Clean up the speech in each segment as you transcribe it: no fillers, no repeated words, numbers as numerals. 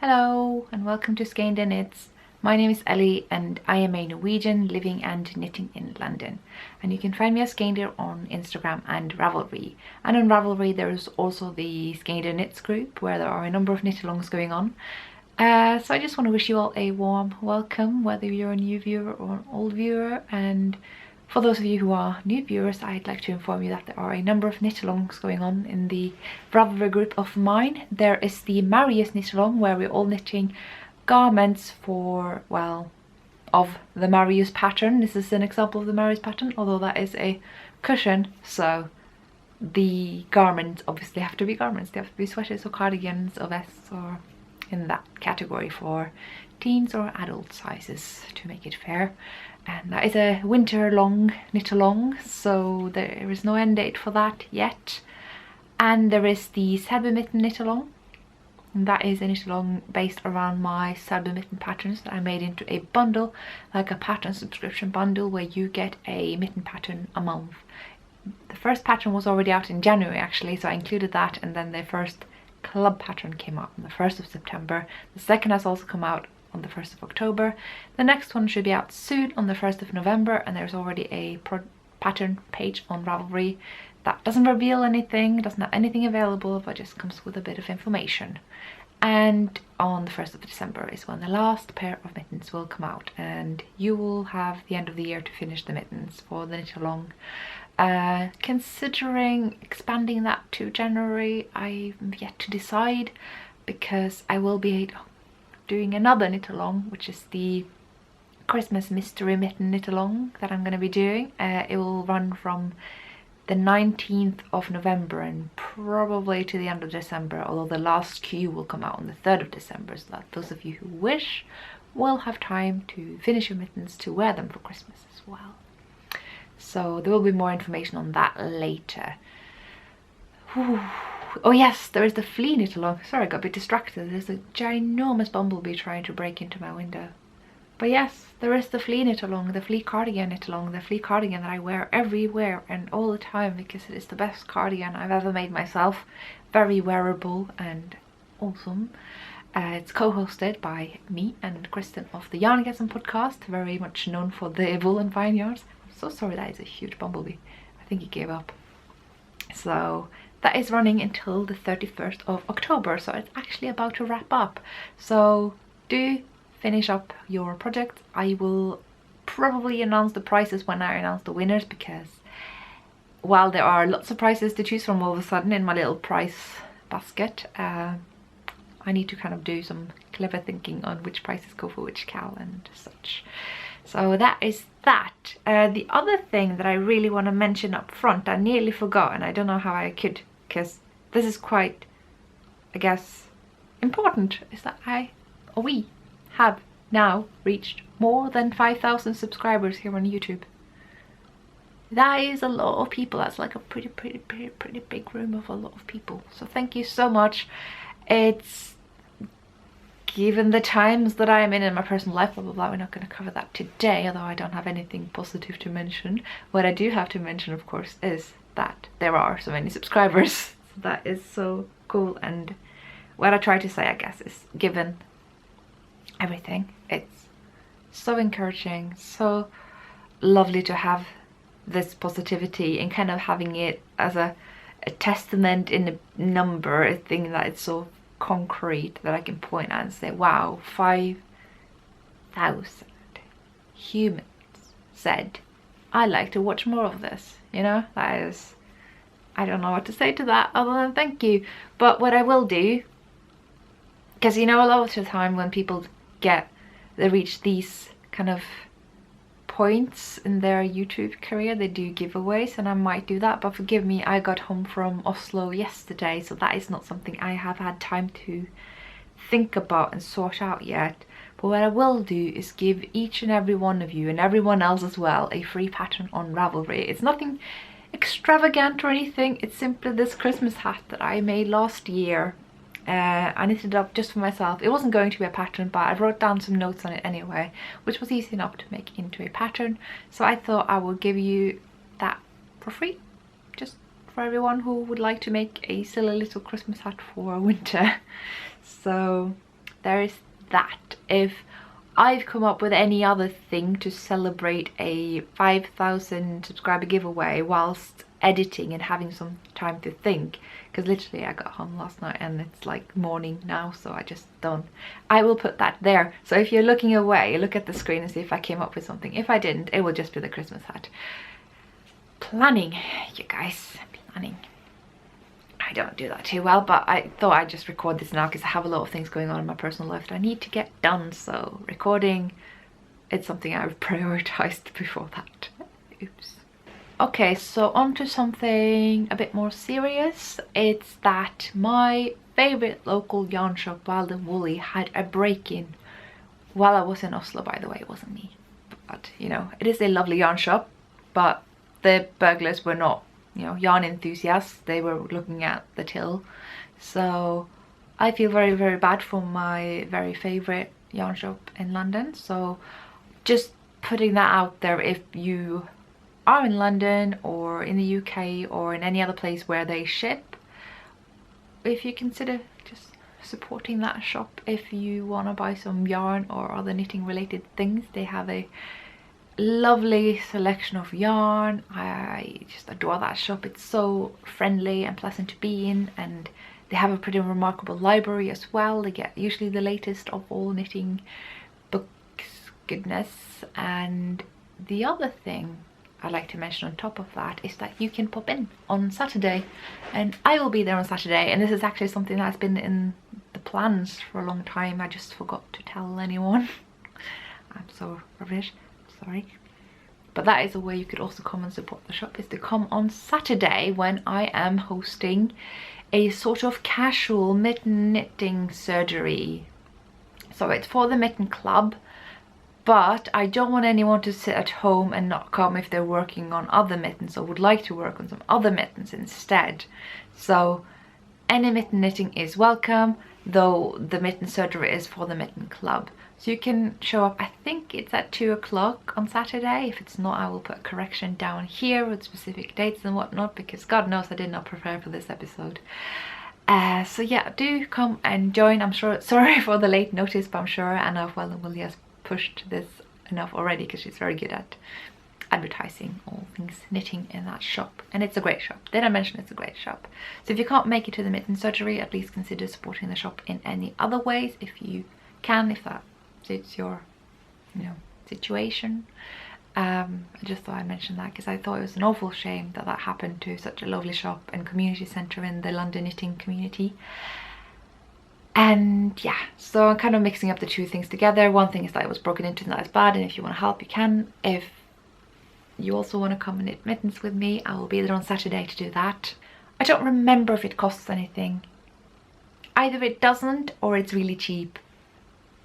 Hello and welcome to Skeindeer Knits. My name is Ellie and I am a Norwegian living and knitting in London. And you can find me as Skeindeer on Instagram and Ravelry. And on Ravelry there is also the Skeindeer Knits group where there are a number of knit-alongs going on. So I just want to wish you all a warm welcome, whether you're a new viewer or an old viewer. And for those of you who are new viewers, I'd like to inform you that there are a number of knit-alongs going on in the Ravelry group of mine. There is the Marius knit-along where we're all knitting garments for, well, of the Marius pattern. This is an example of the Marius pattern, although that is a cushion, so the garments obviously have to be garments. They have to be sweaters or cardigans or vests or in that category for teens or adult sizes to make it fair. And that is a winter long knit along, so there is no end date for that yet. And there is the Sabbath Little knit along, and that is a knit along based around my Sabbath Mitten patterns that I made into a bundle, like a pattern subscription bundle where you get a mitten pattern a month. The first pattern was already out in January actually, so I included that, and then the first club pattern came out on the 1st of September. The second has also come out on the 1st of October. The next one should be out soon on the 1st of November, and there's already a pattern page on Ravelry that doesn't reveal anything, doesn't have anything available, but just comes with a bit of information. And on the 1st of December is when the last pair of mittens will come out, and you will have the end of the year to finish the mittens for the knit along. Considering expanding that to January, I've yet to decide, because I will be doing another knit along, which is the Christmas mystery mitten knit along that I'm going to be doing. It will run from the 19th of November and probably to the end of December, although the last queue will come out on the 3rd of December, so that those of you who wish will have time to finish your mittens to wear them for Christmas as well. So there will be more information on that later. Whew. Oh yes, there is the flea knit along. Sorry, I got a bit distracted. There's a ginormous bumblebee trying to break into my window. But yes, there is the flea knit along, the flea cardigan knit along, the flea cardigan that I wear everywhere and all the time because it is the best cardigan I've ever made myself. Very wearable and awesome. It's co-hosted by me and Kristen of the Yarngasm podcast, very much known for the wool and vineyards. I'm so sorry, that is a huge bumblebee. I think he gave up. So that is running until the 31st of October, so it's actually about to wrap up. So do finish up your project. I will probably announce the prizes when I announce the winners, because while there are lots of prizes to choose from all of a sudden in my little prize basket, I need to kind of do some clever thinking on which prizes go for which cow and such. So that is that. The other thing that I really want to mention up front, I nearly forgot, and I don't know how I could, because this is quite, I guess, important, is that we have now reached more than 5,000 subscribers here on YouTube. That is a lot of people. That's like a pretty big room of a lot of people. So thank you so much. It's, given the times that I am in my personal life, blah blah blah, we're not going to cover that today, although I don't have anything positive to mention. What I do have to mention, of course, is that there are so many subscribers. So that is so cool, and what I try to say, I guess, is given everything, it's so encouraging, so lovely to have this positivity and kind of having it as a testament in a number, a thing that it's so concrete that I can point at and say, wow, 5,000 humans said I'd like to watch more of this. You know, that is, I don't know what to say to that other than thank you. But what I will do, because you know, a lot of the time when people they reach these kind of points in their YouTube career, they do giveaways, and I might do that, but forgive me, I got home from Oslo yesterday, so that is not something I have had time to think about and sort out yet. But what I will do is give each and every one of you, and everyone else as well, a free pattern on Ravelry. It's nothing extravagant or anything, it's simply this Christmas hat that I made last year. I knitted it up just for myself. It wasn't going to be a pattern, but I wrote down some notes on it anyway, which was easy enough to make into a pattern. So I thought I would give you that for free, just for everyone who would like to make a silly little Christmas hat for winter. So there is that. If I've come up with any other thing to celebrate a 5,000 subscriber giveaway whilst editing and having some time to think, because literally I got home last night and it's like morning now, so I just don't. I will put that there. So if you're looking away, look at the screen and see if I came up with something. If I didn't, it will just be the Christmas hat. Planning, you guys, planning. I don't do that too well, but I thought I'd just record this now because I have a lot of things going on in my personal life that I need to get done. So recording, it's something I've prioritized before that. Oops. Okay, so on to something a bit more serious. It's that my favorite local yarn shop, Walden Wooley, had a break-in while I was in Oslo. By the way, it wasn't me, but you know, it is a lovely yarn shop, but the burglars were not, you know, yarn enthusiasts. They were looking at the till. So I feel very, very bad for my very favorite yarn shop in London. So just putting that out there, if you are in London or in the UK or in any other place where they ship, if you consider just supporting that shop, if you want to buy some yarn or other knitting related things, they have a lovely selection of yarn. I just adore that shop. It's so friendly and pleasant to be in, and they have a pretty remarkable library as well. They get usually the latest of all knitting books goodness. And the other thing I'd like to mention on top of that is that you can pop in on Saturday, and I will be there on Saturday. And this is actually something that's been in the plans for a long time. I just forgot to tell anyone. I'm so rubbish, sorry. But that is a way you could also come and support the shop, is to come on Saturday when I am hosting a sort of casual mitten knitting surgery. So it's for the Mitten Club, but I don't want anyone to sit at home and not come if they're working on other mittens or would like to work on some other mittens instead. So any mitten knitting is welcome, though the mitten surgery is for the Mitten Club. So you can show up, I think it's at 2 o'clock on Saturday. If it's not, I will put a correction down here with specific dates and whatnot, because God knows I did not prepare for this episode. So yeah, do come and join. I'm sure, sorry for the late notice, but I'm sure Anna of Walden Wooley has pushed this enough already, because she's very good at advertising all things knitting in that shop, and it's a great shop. Did I mention it's a great shop? So if you can't make it to the mitten surgery, at least consider supporting the shop in any other ways if you can, if that suits your, you know, situation. I just thought I'd mention that because I thought it was an awful shame that that happened to such a lovely shop and community centre in the London knitting community. And yeah, so I'm kind of mixing up the two things together. One thing is that it was broken into and that is bad, and if you want to help, you can. If you also want to come and knit mittens with me, I will be there on Saturday to do that. I don't remember if it costs anything. Either it doesn't or it's really cheap.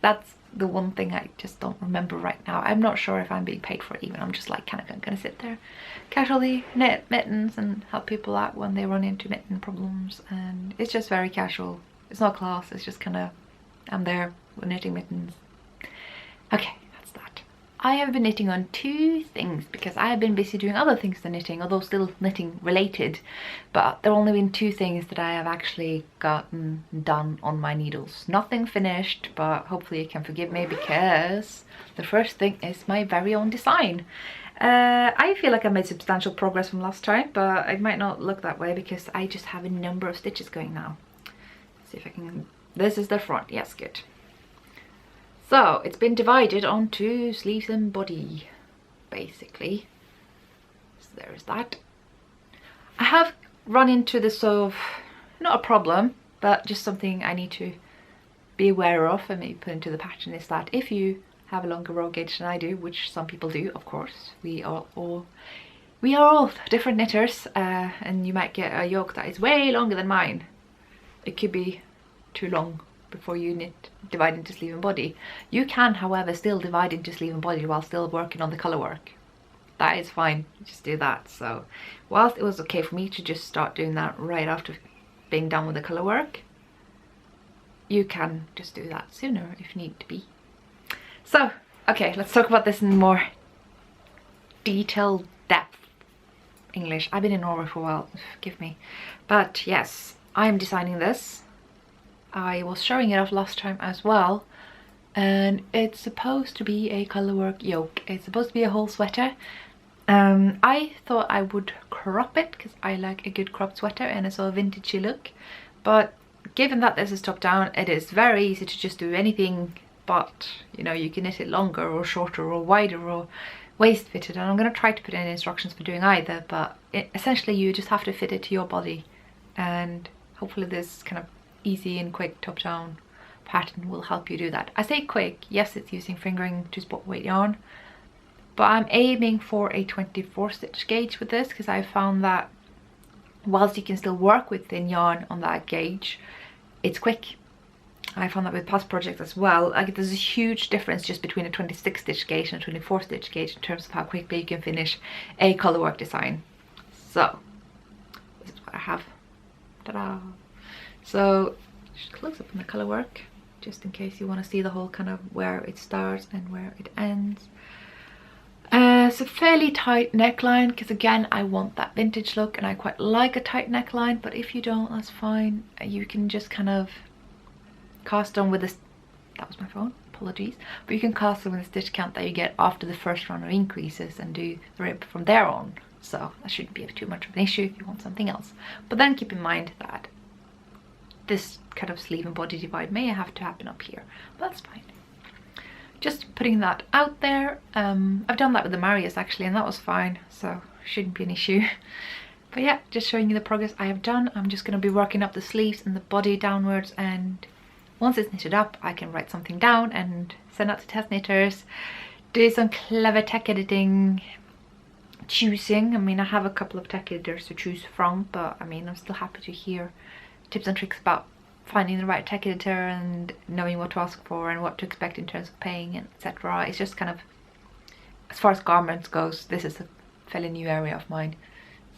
That's the one thing I just don't remember right now. I'm not sure if I'm being paid for it even. I'm just like kind of gonna sit there, casually knit mittens and help people out when they run into mitten problems, and it's just very casual. It's not class, it's just kind of, I'm there with knitting mittens. Okay, that's that. I have been knitting on 2 things because I have been busy doing other things than knitting, although still knitting related. But there have only been 2 things that I have actually gotten done on my needles. Nothing finished, but hopefully you can forgive me, because the first thing is my very own design. I feel like I made substantial progress from last time, but it might not look that way because I just have a number of stitches going now. See if I can, this is the front, yes, good. So it's been divided onto sleeves and body, basically. So there is that. I have run into this sort of, not a problem, but just something I need to be aware of and maybe put into the pattern, is that if you have a longer row gauge than I do, which some people do, of course, we are all different knitters, and you might get a yoke that is way longer than mine. It could be too long before you divide into sleeve and body. You can, however, still divide into sleeve and body while still working on the colour work. That is fine, just do that. So whilst it was okay for me to just start doing that right after being done with the colour work, you can just do that sooner if need to be. So okay, let's talk about this in more detailed depth. English, I've been in Norway for a while, forgive me. But yes, I am designing this I was showing it off last time as well, and it's supposed to be a colorwork yoke. It's supposed to be a whole sweater. I thought I would crop it because I like a good cropped sweater and it's a vintagey look, but given that this is top down, it is very easy to just do anything, but you know, you can knit it longer or shorter or wider or waist fitted, and I'm going to try to put in instructions for doing either, but essentially you just have to fit it to your body, and hopefully this kind of easy and quick top down pattern will help you do that. I say quick, yes, it's using fingering to spot weight yarn, but I'm aiming for a 24 stitch gauge with this because I found that whilst you can still work with thin yarn on that gauge, it's quick. I found that with past projects as well. Like, there's a huge difference just between a 26 stitch gauge and a 24 stitch gauge in terms of how quickly you can finish a colorwork design. So this is what I have. Ta-da! So just close up on the colorwork just in case you want to see the whole kind of where it starts and where it ends. It's a fairly tight neckline because again I want that vintage look and I quite like a tight neckline, but if you don't, that's fine. You can just kind of cast on with this, that was my phone, apologies, but you can cast on with the stitch count that you get after the first round of increases and do the rib from there on, so that shouldn't be too much of an issue if you want something else. But then keep in mind that this kind of sleeve and body divide may have to happen up here, but that's fine. Just putting that out there. I've done that with the Marius actually, and that was fine, so shouldn't be an issue. But yeah, just showing you the progress I have done. I'm just going to be working up the sleeves and the body downwards, and once it's knitted up I can write something down and send out to test knitters, do some clever tech editing, choosing. I mean, I have a couple of tech editors to choose from, but I mean, I'm still happy to hear tips and tricks about finding the right tech editor and knowing what to ask for and what to expect in terms of paying and etc. It's just kind of, as far as garments goes, this is a fairly new area of mine.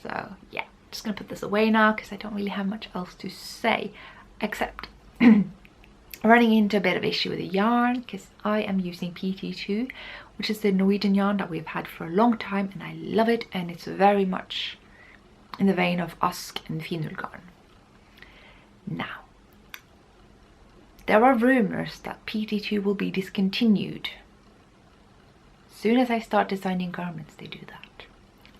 So yeah, just gonna put this away now because I don't really have much else to say, except running into a bit of issue with the yarn because I am using PT2, which is the Norwegian yarn that we've had for a long time, and I love it, and it's very much in the vein of Ask and Finull garn. Now, there are rumours that PT2 will be discontinued. As soon as I start designing garments, they do that.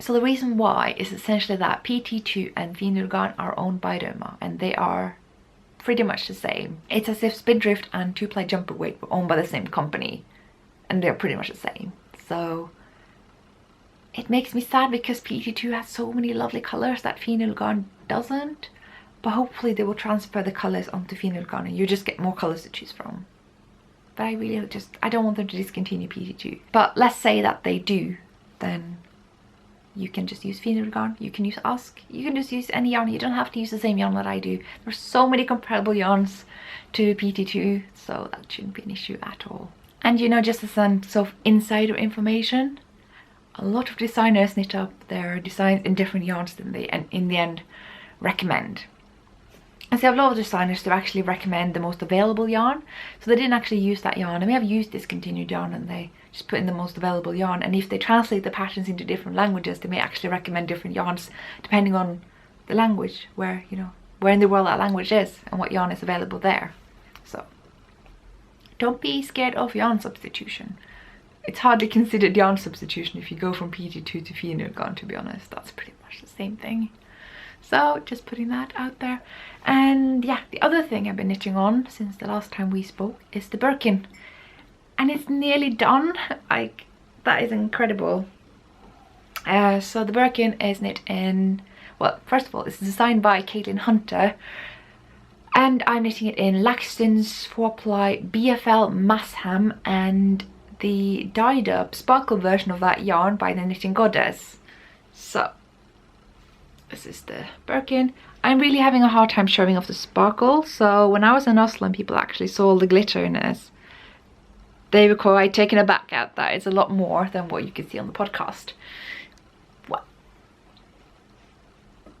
So the reason why is essentially that PT2 and Finull garn are owned by Rauma, and they are pretty much the same. It's as if Spindrift and 2-ply jumper weight were owned by the same company, and they're pretty much the same. So it makes me sad because PT2 has so many lovely colours that Finull garn doesn't. But hopefully they will transfer the colours onto Finull garn and you just get more colours to choose from. But I don't want them to discontinue PT2. But let's say that they do, then you can just use Finull garn, you can use Ask, you can just use any yarn. You don't have to use the same yarn that I do. There's so many comparable yarns to PT2, so that shouldn't be an issue at all. And you know, just as some sort of insider information, a lot of designers knit up their designs in different yarns than they in the end recommend. And so I have a lot of designers to actually recommend the most available yarn, so they didn't actually use that yarn. I may have used discontinued yarn and they just put in the most available yarn, and if they translate the patterns into different languages, they may actually recommend different yarns depending on the language, where, you know, where in the world that language is and what yarn is available there. So don't be scared of yarn substitution. It's hardly considered yarn substitution if you go from PT2 to Finull garn, to be honest. That's pretty much the same thing. So just putting that out there. And yeah, the other thing I've been knitting on since the last time we spoke is the Birkin, and it's nearly done. Like, that is incredible. So the Birkin is knit in, well, first of all, it's designed by Caitlin Hunter, and I'm knitting it in Laxton's 4-ply BFL Massham and the dyed up sparkle version of that yarn by the Knitting Goddess. So this is the Birkin. I'm really having a hard time showing off the sparkle, so when I was in Oslo and people actually saw all the glitter in this, they were quite taken aback at that. It's a lot more than what you can see on the podcast. Well,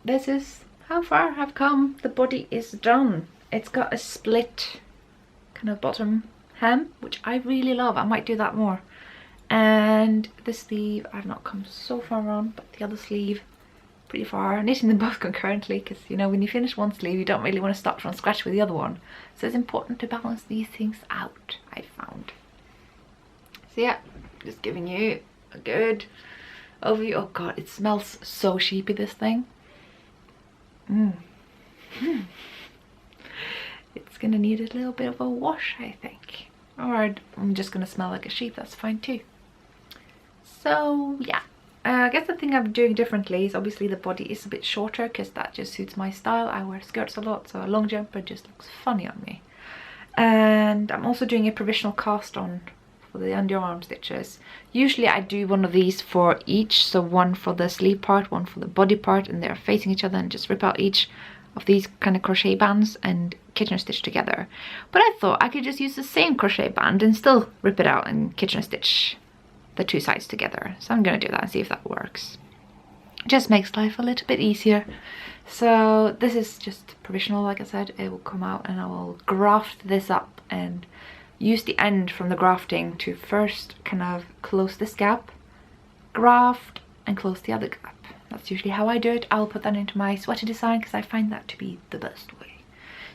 this is how far I've come. The body is done. It's got a split kind of bottom hem, which I really love. I might do that more. And the sleeve, I've not come so far on, but the other sleeve, pretty far, knitting them both concurrently, because you know, when you finish one sleeve you don't really want to start from scratch with the other one, so it's important to balance these things out, I found. So yeah, just giving you a good overview. Oh god, it smells so sheepy, this thing. It's gonna need a little bit of a wash, I think, or I'm just gonna smell like a sheep, that's fine too. So yeah, I guess the thing I'm doing differently is obviously the body is a bit shorter, because that just suits my style. I wear skirts a lot, so a long jumper just looks funny on me. And I'm also doing a provisional cast on for the underarm stitches. Usually I do one of these for each, so one for the sleeve part, one for the body part, and they're facing each other, and just rip out each of these kind of crochet bands and kitchen stitch together. But I thought I could just use the same crochet band and still rip it out and kitchen stitch the two sides together. So I'm gonna do that and see if that works. It just makes life a little bit easier. So this is just provisional, like I said. It will come out and I will graft this up and use the end from the grafting to first kind of close this gap, graft, and close the other gap. That's usually how I do it. I'll put that into my sweater design because I find that to be the best way.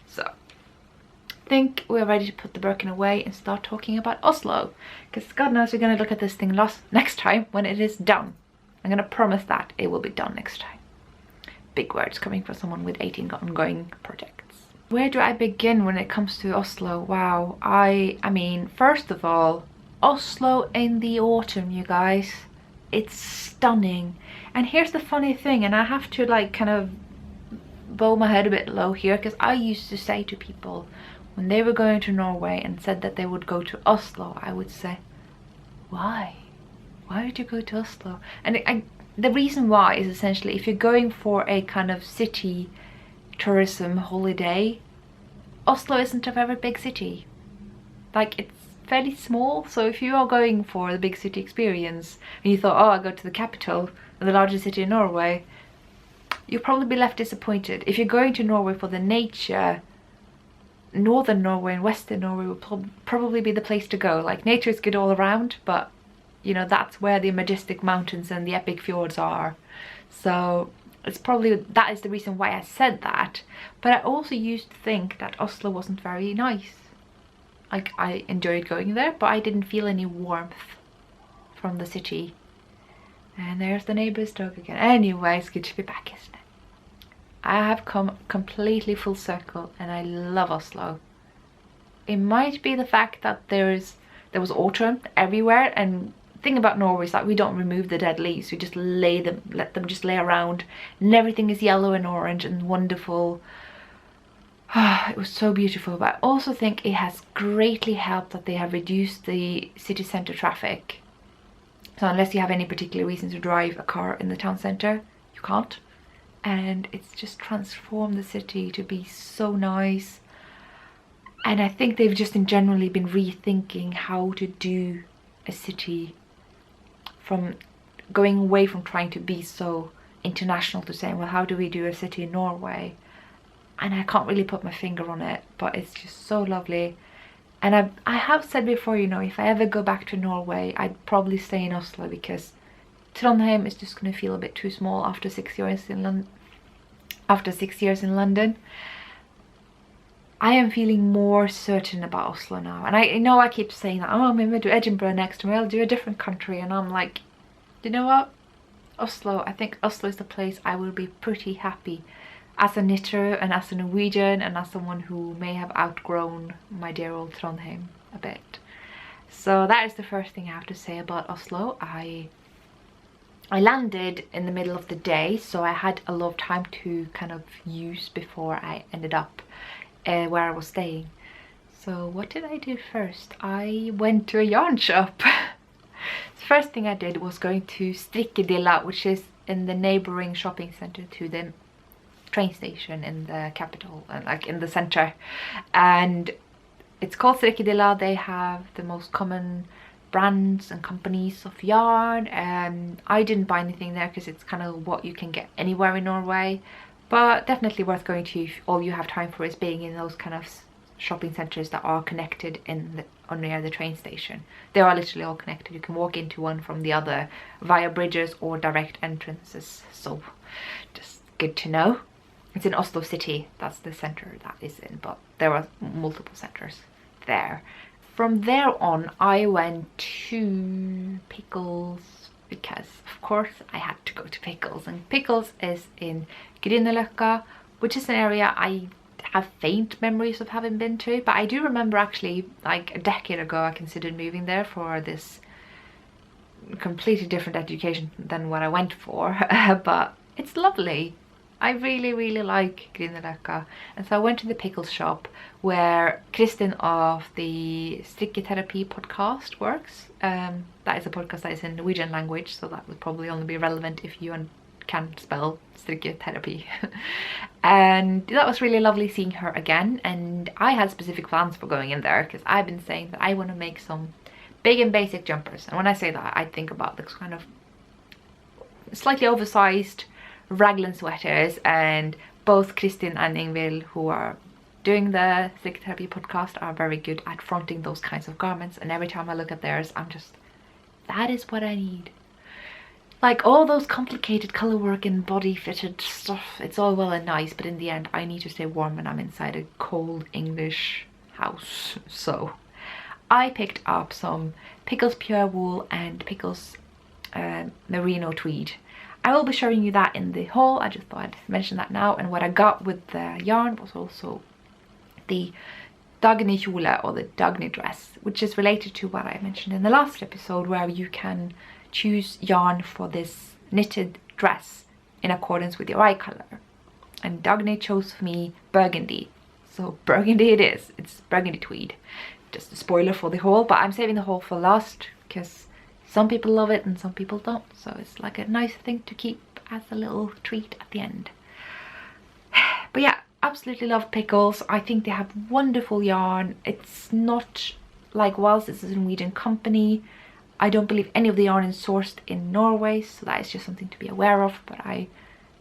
So I think we're ready to put the Birkin away and start talking about Oslo, because God knows we're going to look at this thing next time when it is done. I'm going to promise that it will be done next time. Big words coming from someone with 18 ongoing projects. Where do I begin when it comes to Oslo? Wow, I mean, first of all, Oslo in the autumn, you guys. It's stunning. And here's the funny thing, and I have to like kind of bow my head a bit low here, because I used to say to people when they were going to Norway and said that they would go to Oslo, I would say, why? Why would you go to Oslo? And the reason why is essentially, if you're going for a kind of city tourism holiday, Oslo isn't a very big city. Like, it's fairly small, so if you are going for the big city experience and you thought, oh, I'll go to the capital, the largest city in Norway, you'll probably be left disappointed. If you're going to Norway for the nature, northern Norway and western Norway will probably be the place to go. Like, nature is good all around, but you know, that's where the majestic mountains and the epic fjords are. So it's probably, that is the reason why I said that. But I also used to think that Oslo wasn't very nice. Like, I enjoyed going there, but I didn't feel any warmth from the city. And there's the neighbor's dog again. Anyway, it's good to be back, isn't it? I have come completely full circle and I love Oslo. It might be the fact that there was autumn everywhere, and the thing about Norway is that we don't remove the dead leaves. We just let them just lay around, and everything is yellow and orange and wonderful. It was so beautiful. But I also think it has greatly helped that they have reduced the city centre traffic. So unless you have any particular reason to drive a car in the town centre, you can't. And it's just transformed the city to be so nice. And I think they've just generally been rethinking how to do a city, from going away from trying to be so international to saying, well, how do we do a city in Norway? And I can't really put my finger on it, but it's just so lovely. And I have said before, you know, if I ever go back to Norway, I'd probably stay in Oslo, because Trondheim is just going to feel a bit too small after 6 years in London. After 6 years in London, I am feeling more certain about Oslo now. And I know I keep saying that, oh, maybe I'll do Edinburgh next, maybe I'll do a different country. And I'm like, you know what? Oslo, I think Oslo is the place I will be pretty happy as a knitter and as a Norwegian and as someone who may have outgrown my dear old Trondheim a bit. So that is the first thing I have to say about Oslo. I landed in the middle of the day, so I had a lot of time to kind of use before I ended up where I was staying. So what did I do first? I went to a yarn shop. The first thing I did was going to Strikkedilla, which is in the neighboring shopping center to the train station in the capital, like in the center. And it's called Strikkedilla. They have the most common brands and companies of yarn, and I didn't buy anything there because it's kind of what you can get anywhere in Norway, but definitely worth going to if all you have time for is being in those kind of shopping centres that are connected or near the train station. They are literally all connected. You can walk into one from the other via bridges or direct entrances. So just good to know. It's in Oslo city, that's the centre that is in, but there are multiple centres there. From there on, I went to Pickles because, of course, I had to go to Pickles. And Pickles is in Grünerløkka, which is an area I have faint memories of having been to. But I do remember actually, like a decade ago, I considered moving there for this completely different education than what I went for. But it's lovely. I really, really like Grünerløkka. And so I went to the Pickles shop where Kristin of the Strikketherapy podcast works. That is a podcast that is in Norwegian language, so that would probably only be relevant if you can spell Strikketherapy. And that was really lovely seeing her again. And I had specific plans for going in there because I've been saying that I want to make some big and basic jumpers. And when I say that, I think about this kind of slightly oversized raglan sweaters, and both Kristin and Ingvild, who are doing the Strikketherapy podcast, are very good at fronting those kinds of garments. And every time I look at theirs, I'm just, that is what I need. Like all those complicated color work and body fitted stuff, it's all well and nice, but in the end I need to stay warm when I'm inside a cold English house. So I picked up some Pickles pure wool and Pickles merino tweed. I will be showing you that in the haul. I just thought I'd mention that now. And what I got with the yarn was also the Dagny kjole, or the Dagny dress, which is related to what I mentioned in the last episode, where you can choose yarn for this knitted dress in accordance with your eye color. And Dagny chose for me burgundy. So burgundy it is. It's burgundy tweed. Just a spoiler for the haul, but I'm saving the haul for last because some people love it and some people don't, so it's like a nice thing to keep as a little treat at the end. But yeah, absolutely love Pickles. I think they have wonderful yarn. It's not like, whilst it's a Norwegian company, I don't believe any of the yarn is sourced in Norway, so that is just something to be aware of. But I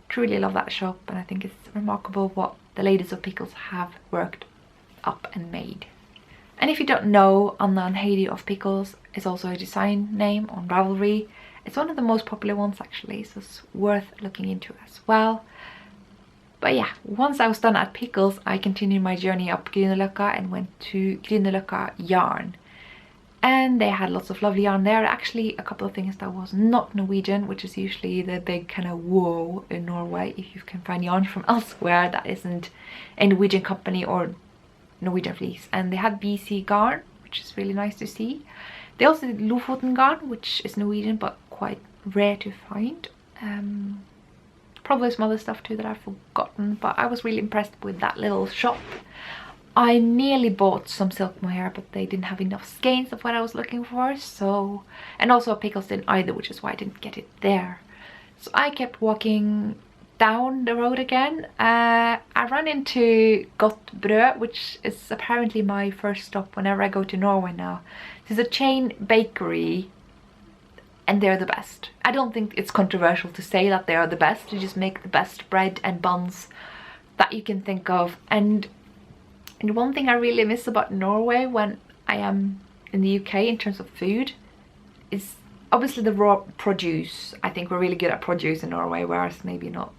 truly love that shop, and I think it's remarkable what the ladies of Pickles have worked up and made. And if you don't know, Anna and Heidi of Pickles is also a design name on Ravelry. It's one of the most popular ones actually, so it's worth looking into as well. But yeah, once I was done at Pickles, I continued my journey up Grünerløkka and went to Grünerløkka Yarn. And they had lots of lovely yarn there. Actually, a couple of things that was not Norwegian, which is usually the big kind of whoa in Norway if you can find yarn from elsewhere that isn't a Norwegian company or Norwegian fleece. And they had BC Garn, which is really nice to see. They also did Lofoten Garn, which is Norwegian but quite rare to find. Probably some other stuff too that I've forgotten, but I was really impressed with that little shop. I nearly bought some silk mohair, but they didn't have enough skeins of what I was looking for, so... And also Pickles didn't either, which is why I didn't get it there. So I kept walking down the road again. I ran into Godt Brød, which is apparently my first stop whenever I go to Norway now. There's a chain bakery and they're the best. I don't think it's controversial to say that they are the best. They just make the best bread and buns that you can think of. And one thing I really miss about Norway when I am in the UK in terms of food is obviously the raw produce. I think we're really good at produce in Norway, whereas maybe not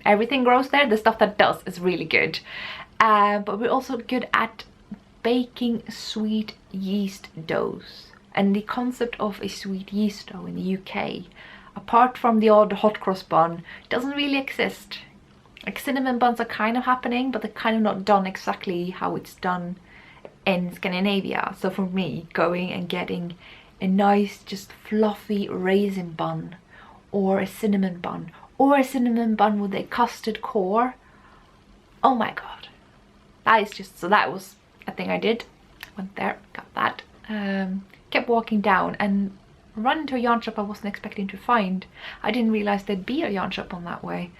everything grows there. The stuff that does is really good. But we're also good at baking sweet yeast doughs. And the concept of a sweet yeast dough in the UK, apart from the odd hot cross bun, doesn't really exist. Like cinnamon buns are kind of happening, but they're kind of not done exactly how it's done in Scandinavia. So for me, going and getting a nice just fluffy raisin bun, or a cinnamon bun, or a cinnamon bun with a custard core, oh my god, that is just... So that was a thing I did. Went there, got that, kept walking down and ran into a yarn shop I wasn't expecting to find. I didn't realize there'd be a yarn shop on that way.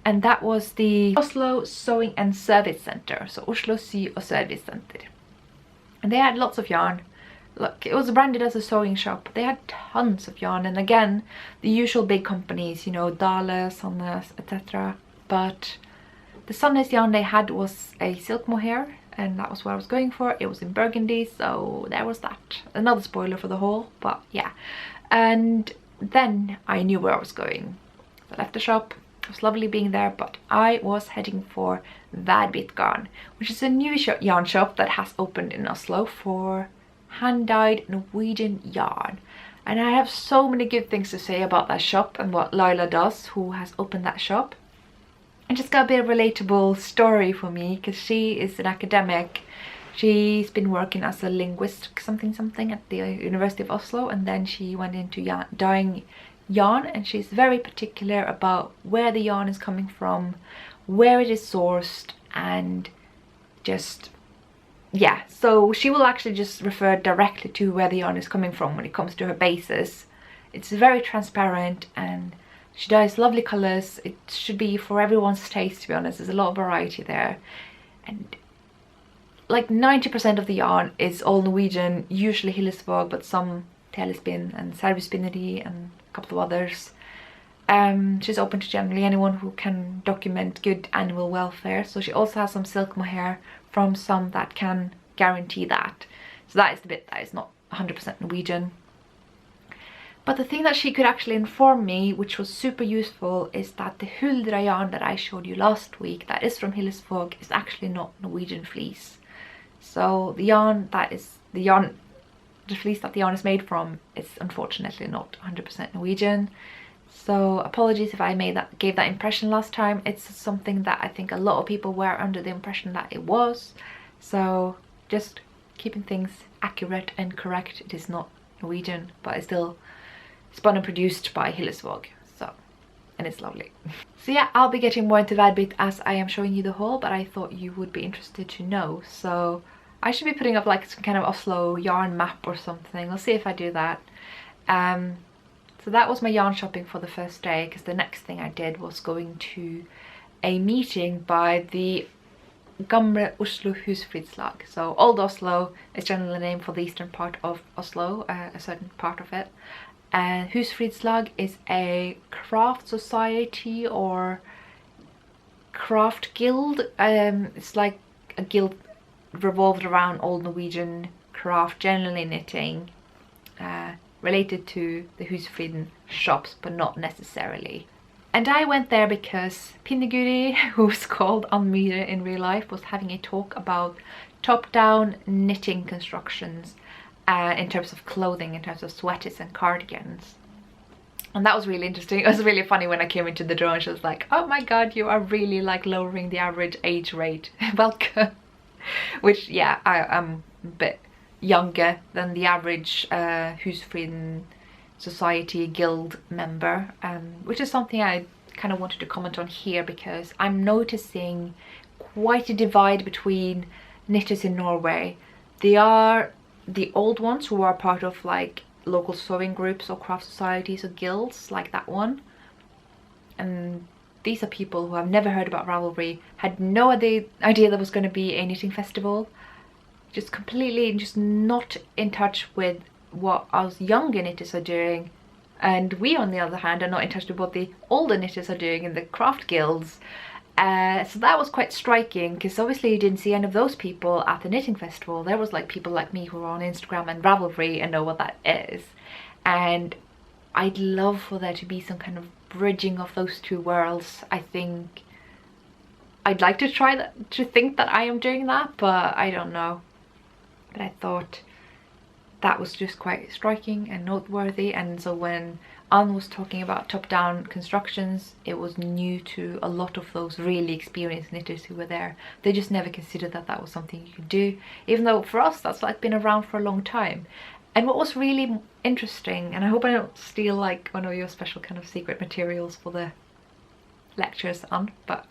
And that was the Oslo Sewing and Servicesenter, so Oslo Sy og Servicesenter. And they had lots of yarn. Look, it was branded as a sewing shop. They had tons of yarn, and again, the usual big companies, you know, Dale, Sandnes, etc. But the Sandnes yarn they had was a silk mohair, and that was what I was going for. It was in burgundy, so there was that. Another spoiler for the haul, but yeah. And then I knew where I was going. I left the shop. It was lovely being there, but I was heading for Værbitt Garn, which is a new yarn shop that has opened in Oslo for hand-dyed Norwegian yarn. And I have so many good things to say about that shop and what Laila does, who has opened that shop. And just got a bit of a relatable story for me, because she is an academic. She's been working as a linguist something at the University of Oslo, and then she went into dyeing yarn, and she's very particular about where the yarn is coming from, where it is sourced, and just, yeah. So she will actually just refer directly to where the yarn is coming from when it comes to her bases. It's very transparent, and she dyes lovely colors. It should be for everyone's taste, to be honest. There's a lot of variety there, and like 90% of the yarn is all Norwegian, usually Hillesvåg, but some Telespinn and Servicesenter and a couple of others. She's open to generally anyone who can document good animal welfare. So she also has some silk mohair from some that can guarantee that. So that is the bit that is not 100% Norwegian. But the thing that she could actually inform me, which was super useful, is that the Huldra yarn that I showed you last week, that is from Hillesvåg, is actually not Norwegian fleece. So the yarn that is the fleece that the yarn is made from is unfortunately not 100% Norwegian. So apologies if I gave that impression last time. It's something that I think a lot of people were under the impression that it was. So just keeping things accurate and correct. It is not Norwegian, but it's still spun and produced by Hillesvåg. So, and it's lovely. So yeah, I'll be getting more into Værbitt as I am showing you the haul, but I thought you would be interested to know. So I should be putting up like some kind of Oslo yarn map or something. I'll see if I do that. So that was my yarn shopping for the first day, because the next thing I did was going to a meeting by the Gamle Oslo Husfliden. So Old Oslo is generally the name for the eastern part of Oslo, a certain part of it. And Husfliden is a craft society or craft guild. It's like a guild revolved around old Norwegian craft, generally knitting, related to the Husfliden shops, but not necessarily. And I went there because Pinneguri, who's called Anmyre in real life, was having a talk about top-down knitting constructions in terms of clothing, in terms of sweaters and cardigans. And that was really interesting. It was really funny when I came into the door and she was like, oh my god, you are really like lowering the average age rate. Welcome. Which, yeah, I'm a bit younger than the average Husfliden Society Guild member, which is something I kind of wanted to comment on here, because I'm noticing quite a divide between knitters in Norway. They are the old ones who are part of like local sewing groups or craft societies or guilds like that one, and these are people who have never heard about Ravelry, had no idea there was going to be a knitting festival, just completely just not in touch with what us younger knitters are doing. And we, on the other hand, are not in touch with what the older knitters are doing in the craft guilds. So that was quite striking, because obviously you didn't see any of those people at the knitting festival. There was like people like me who are on Instagram and Ravelry and know what that is. And I'd love for there to be some kind of bridging of those two worlds. I think I'd like to try that, to think that I am doing that, but I don't know. But I thought that was just quite striking and noteworthy. And so when Anne was talking about top-down constructions, it was new to a lot of those really experienced knitters who were there. They just never considered that that was something you could do, even though for us that's like been around for a long time. And what was really interesting, and I hope I don't steal like one of your special kind of secret materials for the lectures, Anne, but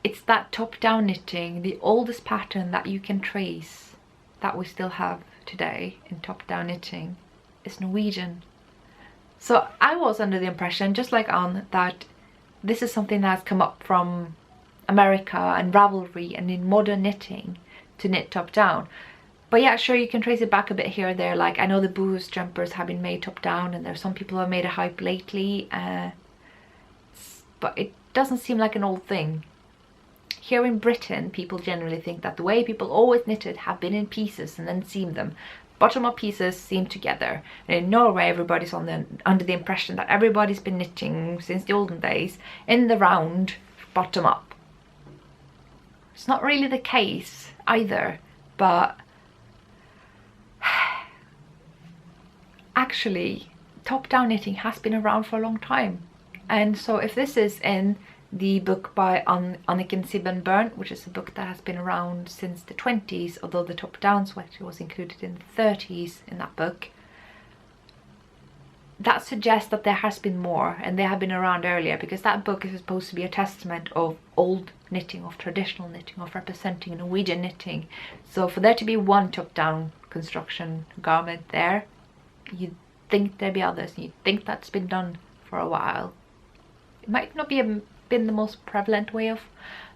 it's that top-down knitting, the oldest pattern that you can trace that we still have today in top-down knitting is Norwegian. So I was under the impression, just like Anne, that this is something that has come up from America and Ravelry and in modern knitting to knit top-down. But yeah, sure, you can trace it back a bit here or there. Like, I know the boohoo's jumpers have been made top-down, and there's some people who have made a hype lately, but it doesn't seem like an old thing. here in Britain, people generally think that the way people always knitted have been in pieces and then seamed them. Bottom up pieces seamed together. And in Norway, everybody's under the impression that everybody's been knitting since the olden days in the round, bottom up. It's not really the case either, but actually top-down knitting has been around for a long time. And so if this is in the book by Anniken Sibben-Byrne, which is a book that has been around since the 20s, although the top-down sweater was included in the 30s in that book, that suggests that there has been more, and they have been around earlier, because that book is supposed to be a testament of old knitting, of traditional knitting, of representing Norwegian knitting. So for there to be one top-down construction garment there, you'd think there'd be others, and you'd think that's been done for a while. It might not been the most prevalent way of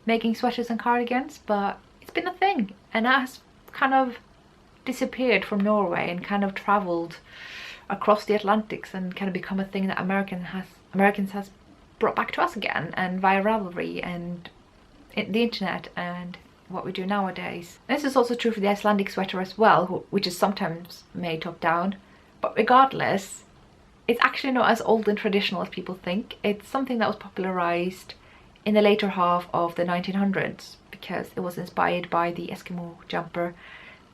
making sweaters and cardigans, but it's been a thing, and that has kind of disappeared from Norway and kind of travelled across the Atlantics and kind of become a thing that Americans has brought back to us again, and via Ravelry and the internet and what we do nowadays. This is also true for the Icelandic sweater as well, which is sometimes made top down, but regardless, it's actually not as old and traditional as people think. It's something that was popularized in the later half of the 1900s because it was inspired by the Eskimo jumper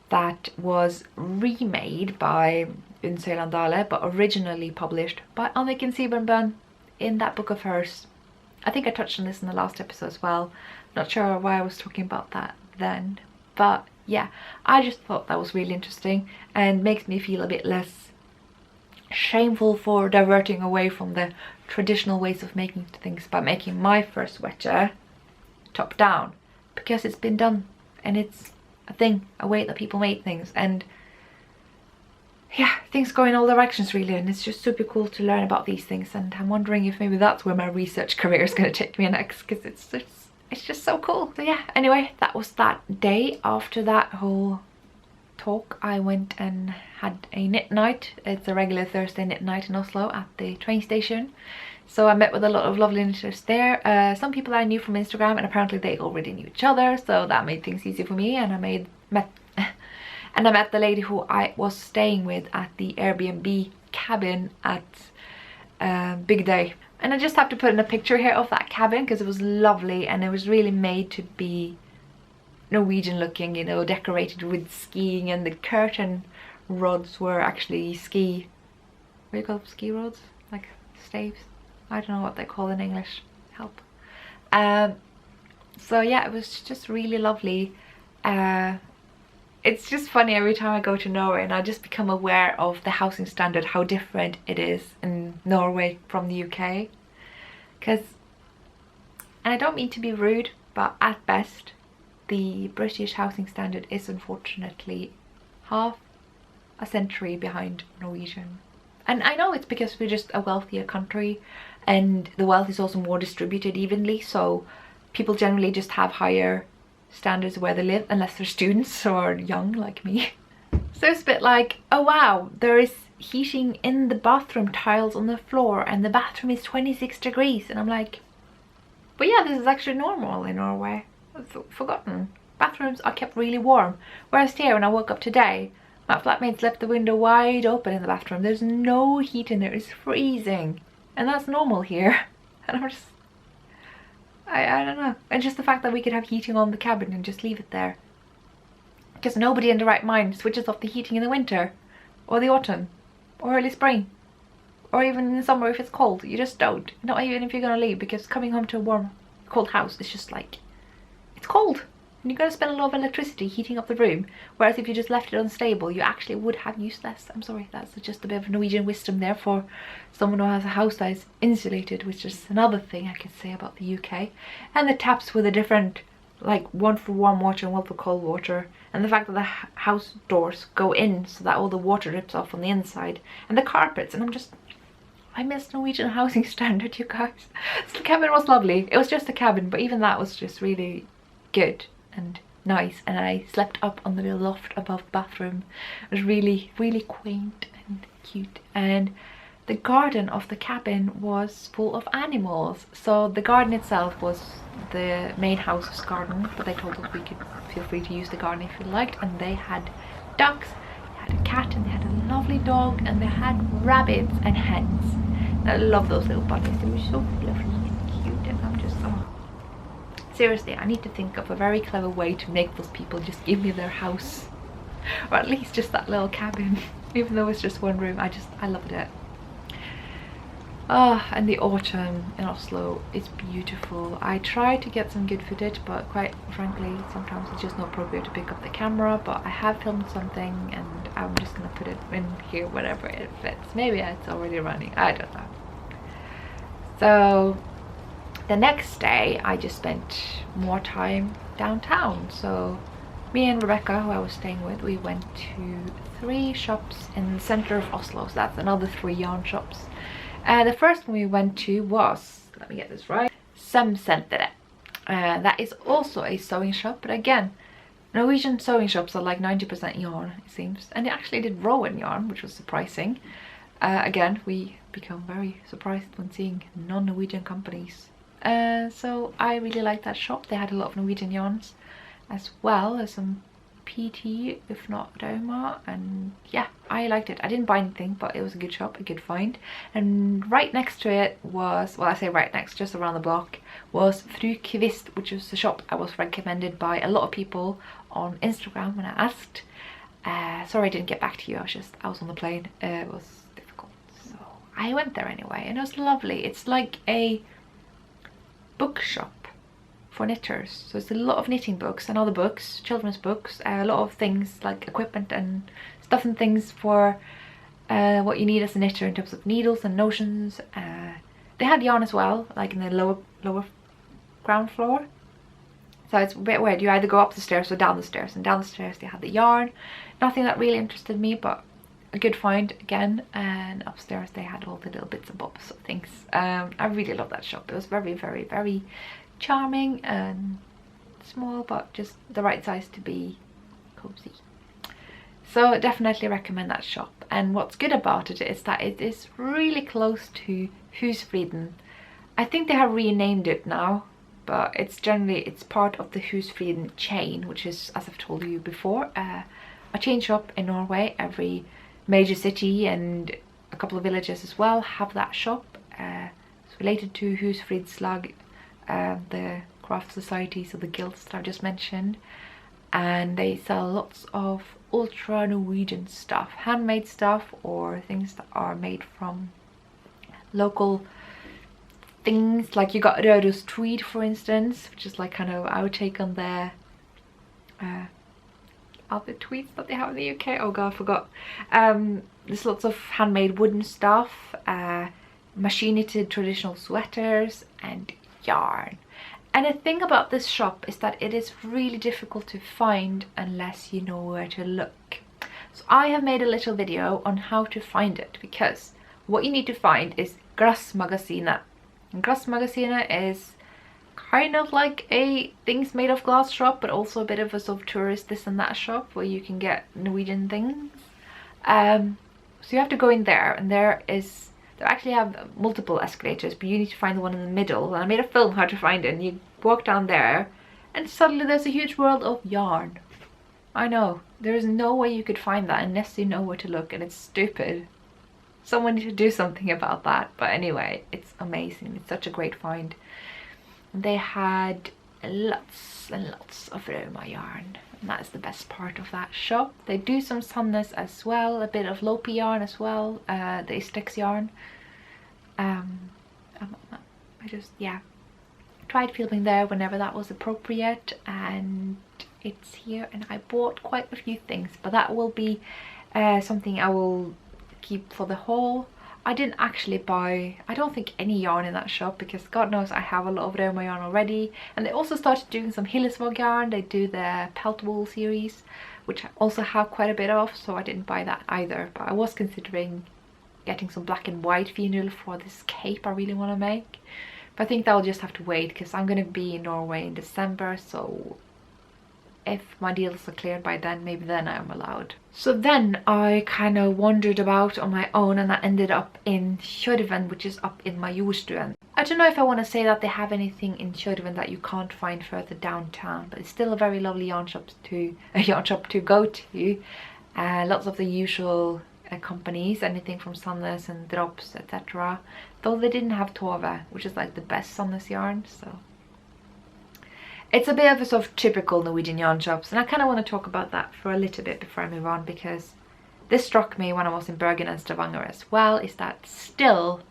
that was remade by Unnsø Landale, but originally published by Anniken Sibben-Byrne in that book of hers. I think I touched on this in the last episode as well. Not sure why I was talking about that then, but yeah, I just thought that was really interesting and makes me feel a bit less shameful for diverting away from the traditional ways of making things by making my first sweater top down, because it's been done and it's a thing, a way that people made things, and yeah, things go in all directions really, and it's just super cool to learn about these things. And I'm wondering if maybe that's where my research career is going to take me next, because it's just so cool. So yeah, anyway, that was that day. After that whole talk, I went and had a knit night. It's a regular Thursday knit night in Oslo at the train station. So I met with a lot of lovely knitters there. Some people I knew from Instagram, and apparently they already knew each other, so that made things easy for me. And I met the lady who I was staying with at the Airbnb cabin at Big Day. And I just have to put in a picture here of that cabin because it was lovely, and it was really made to be Norwegian looking, you know, decorated with skiing, and the curtain rods were actually what do you call them, ski rods? Like staves? I don't know what they call in English. Help. So yeah, it was just really lovely. It's just funny every time I go to Norway, and I just become aware of the housing standard, how different it is in Norway from the UK. And I don't mean to be rude, but at best, the British housing standard is unfortunately half a century behind Norwegian. And I know it's because we're just a wealthier country, and the wealth is also more distributed evenly, so people generally just have higher standards where they live, unless they're students or young like me. So it's a bit like, oh wow, there is heating in the bathroom tiles on the floor, and the bathroom is 26 degrees, and I'm like, but yeah, this is actually normal in Norway. I've forgotten. Bathrooms are kept really warm, whereas here, when I woke up today, my flatmates left the window wide open in the bathroom. There's no heat in there, it's freezing, and that's normal here. And I'm just, I don't know. And just the fact that we could have heating on the cabin and just leave it there, because nobody in the right mind switches off the heating in the winter or the autumn or early spring or even in the summer if it's cold. You just don't, not even if you're gonna leave, because coming home to a warm cold house is just like, it's cold and you're gonna spend a lot of electricity heating up the room, whereas if you just left it unstable, you actually would have used less. I'm sorry, that's just a bit of Norwegian wisdom there for someone who has a house that is insulated, which is another thing I could say about the UK. And the taps with a different, like one for warm water and one for cold water, and the fact that the house doors go in so that all the water drips off on the inside, and the carpets, and I miss Norwegian housing standard, you guys. So the cabin was lovely. It was just a cabin, but even that was just really good and nice, and I slept up on the little loft above the bathroom. It was really, really quaint and cute. And the garden of the cabin was full of animals. So the garden itself was the main house's garden, but they told us we could feel free to use the garden if we liked, and they had ducks, they had a cat, and they had a lovely dog, and they had rabbits and hens. And I love those little bunnies. They were so lovely and cute, and I'm just, oh. Seriously, I need to think of a very clever way to make those people just give me their house, or at least just that little cabin, even though it's just one room. I loved it. Ah, and the autumn in Oslo is beautiful. I try to get some good footage, but quite frankly, sometimes it's just not appropriate to pick up the camera. But I have filmed something, and I'm just gonna put it in here whenever it fits. Maybe it's already running, I don't know. So the next day I just spent more time downtown. So me and Rebecca, who I was staying with, we went to 3 shops in the center of Oslo. So that's another 3 yarn shops. The first one we went to was, let me get this right, Sømsenteret. That is also a sewing shop, but again, Norwegian sewing shops are like 90% yarn, it seems. And they actually did rowan yarn, which was surprising. Again, we become very surprised when seeing non-Norwegian companies. So I really liked that shop. They had a lot of Norwegian yarns, as well as some PT, if not Doma, and yeah, I liked it. I didn't buy anything, but it was a good shop, a good find. And right next to it was, well, I say right next, just around the block, was Fru Kvist, which was a shop I was recommended by a lot of people on Instagram when I asked. Sorry I didn't get back to you, I was on the plane. It was difficult, so I went there anyway, and it was lovely. It's like a bookshop for knitters, so it's a lot of knitting books and other books, children's books, a lot of things like equipment and stuff and things for what you need as a knitter in terms of needles and notions. They had yarn as well, like in the lower ground floor, so it's a bit weird. You either go up the stairs or down the stairs, and down the stairs they had the yarn. Nothing that really interested me, but a good find again. And upstairs they had all the little bits and bobs of things. I really love that shop. It was very, very, very charming and small, but just the right size to be cozy. So definitely recommend that shop. And what's good about it is that it is really close to Husfliden. I think they have renamed it now, but it's part of the Husfliden chain, which is, as I've told you before, a chain shop in Norway. Every major city and a couple of villages as well have that shop. It's related to Husflidslag, the craft societies or the guilds that I've just mentioned, and they sell lots of ultra Norwegian stuff, handmade stuff, or things that are made from local things. Like you got Røros Tweed, for instance, which is like kind of our take on their other tweeds that they have in the UK. Oh god, I forgot. There's lots of handmade wooden stuff, machine knitted traditional sweaters, and yarn. And the thing about this shop is that it is really difficult to find unless you know where to look. So I have made a little video on how to find it, because what you need to find is Glassmagasinet. And Glassmagasinet is kind of like a things made of glass shop, but also a bit of a sort of tourist this and that shop where you can get Norwegian things. So you have to go in there, and they actually have multiple escalators, but you need to find the one in the middle. And I made a film how to find it, and you walk down there and suddenly there's a huge world of yarn. I know, there is no way you could find that unless you know where to look, and it's stupid. Someone needs to do something about that. But anyway, it's amazing. It's such a great find. They had lots and lots of Roma yarn, and that is the best part of that shop. They do some Sandnes as well, a bit of Lopi yarn as well, the Istex yarn. I just, yeah, tried filming there whenever that was appropriate, and it's here. And I bought quite a few things, but that will be something I will keep for the haul. I didn't actually buy, I don't think, any yarn in that shop, because God knows I have a lot of Roma yarn already. And they also started doing some Hillesvåg yarn. They do the Pelt Wool series, which I also have quite a bit of, so I didn't buy that either. But I was considering getting some black and white finial for this cape I really want to make. But I think that'll just have to wait, because I'm going to be in Norway in December, so if my deals are cleared by then, maybe then I'm allowed. So then I kind of wandered about on my own, and I ended up in Shouldve End, which is up in Majorstuen. I don't know if I want to say that they have anything in Shouldve End that you can't find further downtown, but it's still a very lovely yarn shop to go to. Lots of the usual companies, anything from Sandnes and Drops, etc. Though they didn't have Tjorven, which is like the best Sandnes yarn, so it's a bit of a sort of typical Norwegian yarn shops, and I kind of want to talk about that for a little bit before I move on, because this struck me when I was in Bergen and Stavanger as well, is that still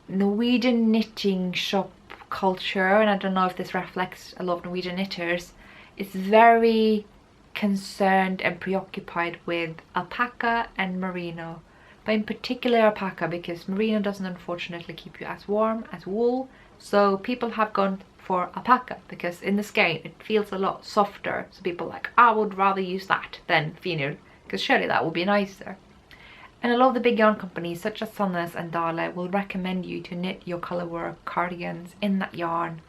Norwegian knitting shop culture, and I don't know if this reflects a lot of Norwegian knitters, is very concerned and preoccupied with alpaca and merino, but in particular alpaca, because merino doesn't unfortunately keep you as warm as wool, so people have gone for alpaca because in the skein it feels a lot softer, so people are like, I would rather use that than finer because surely that would be nicer. And a lot of the big yarn companies such as Sandnes and Dale will recommend you to knit your color work cardigans in that yarn,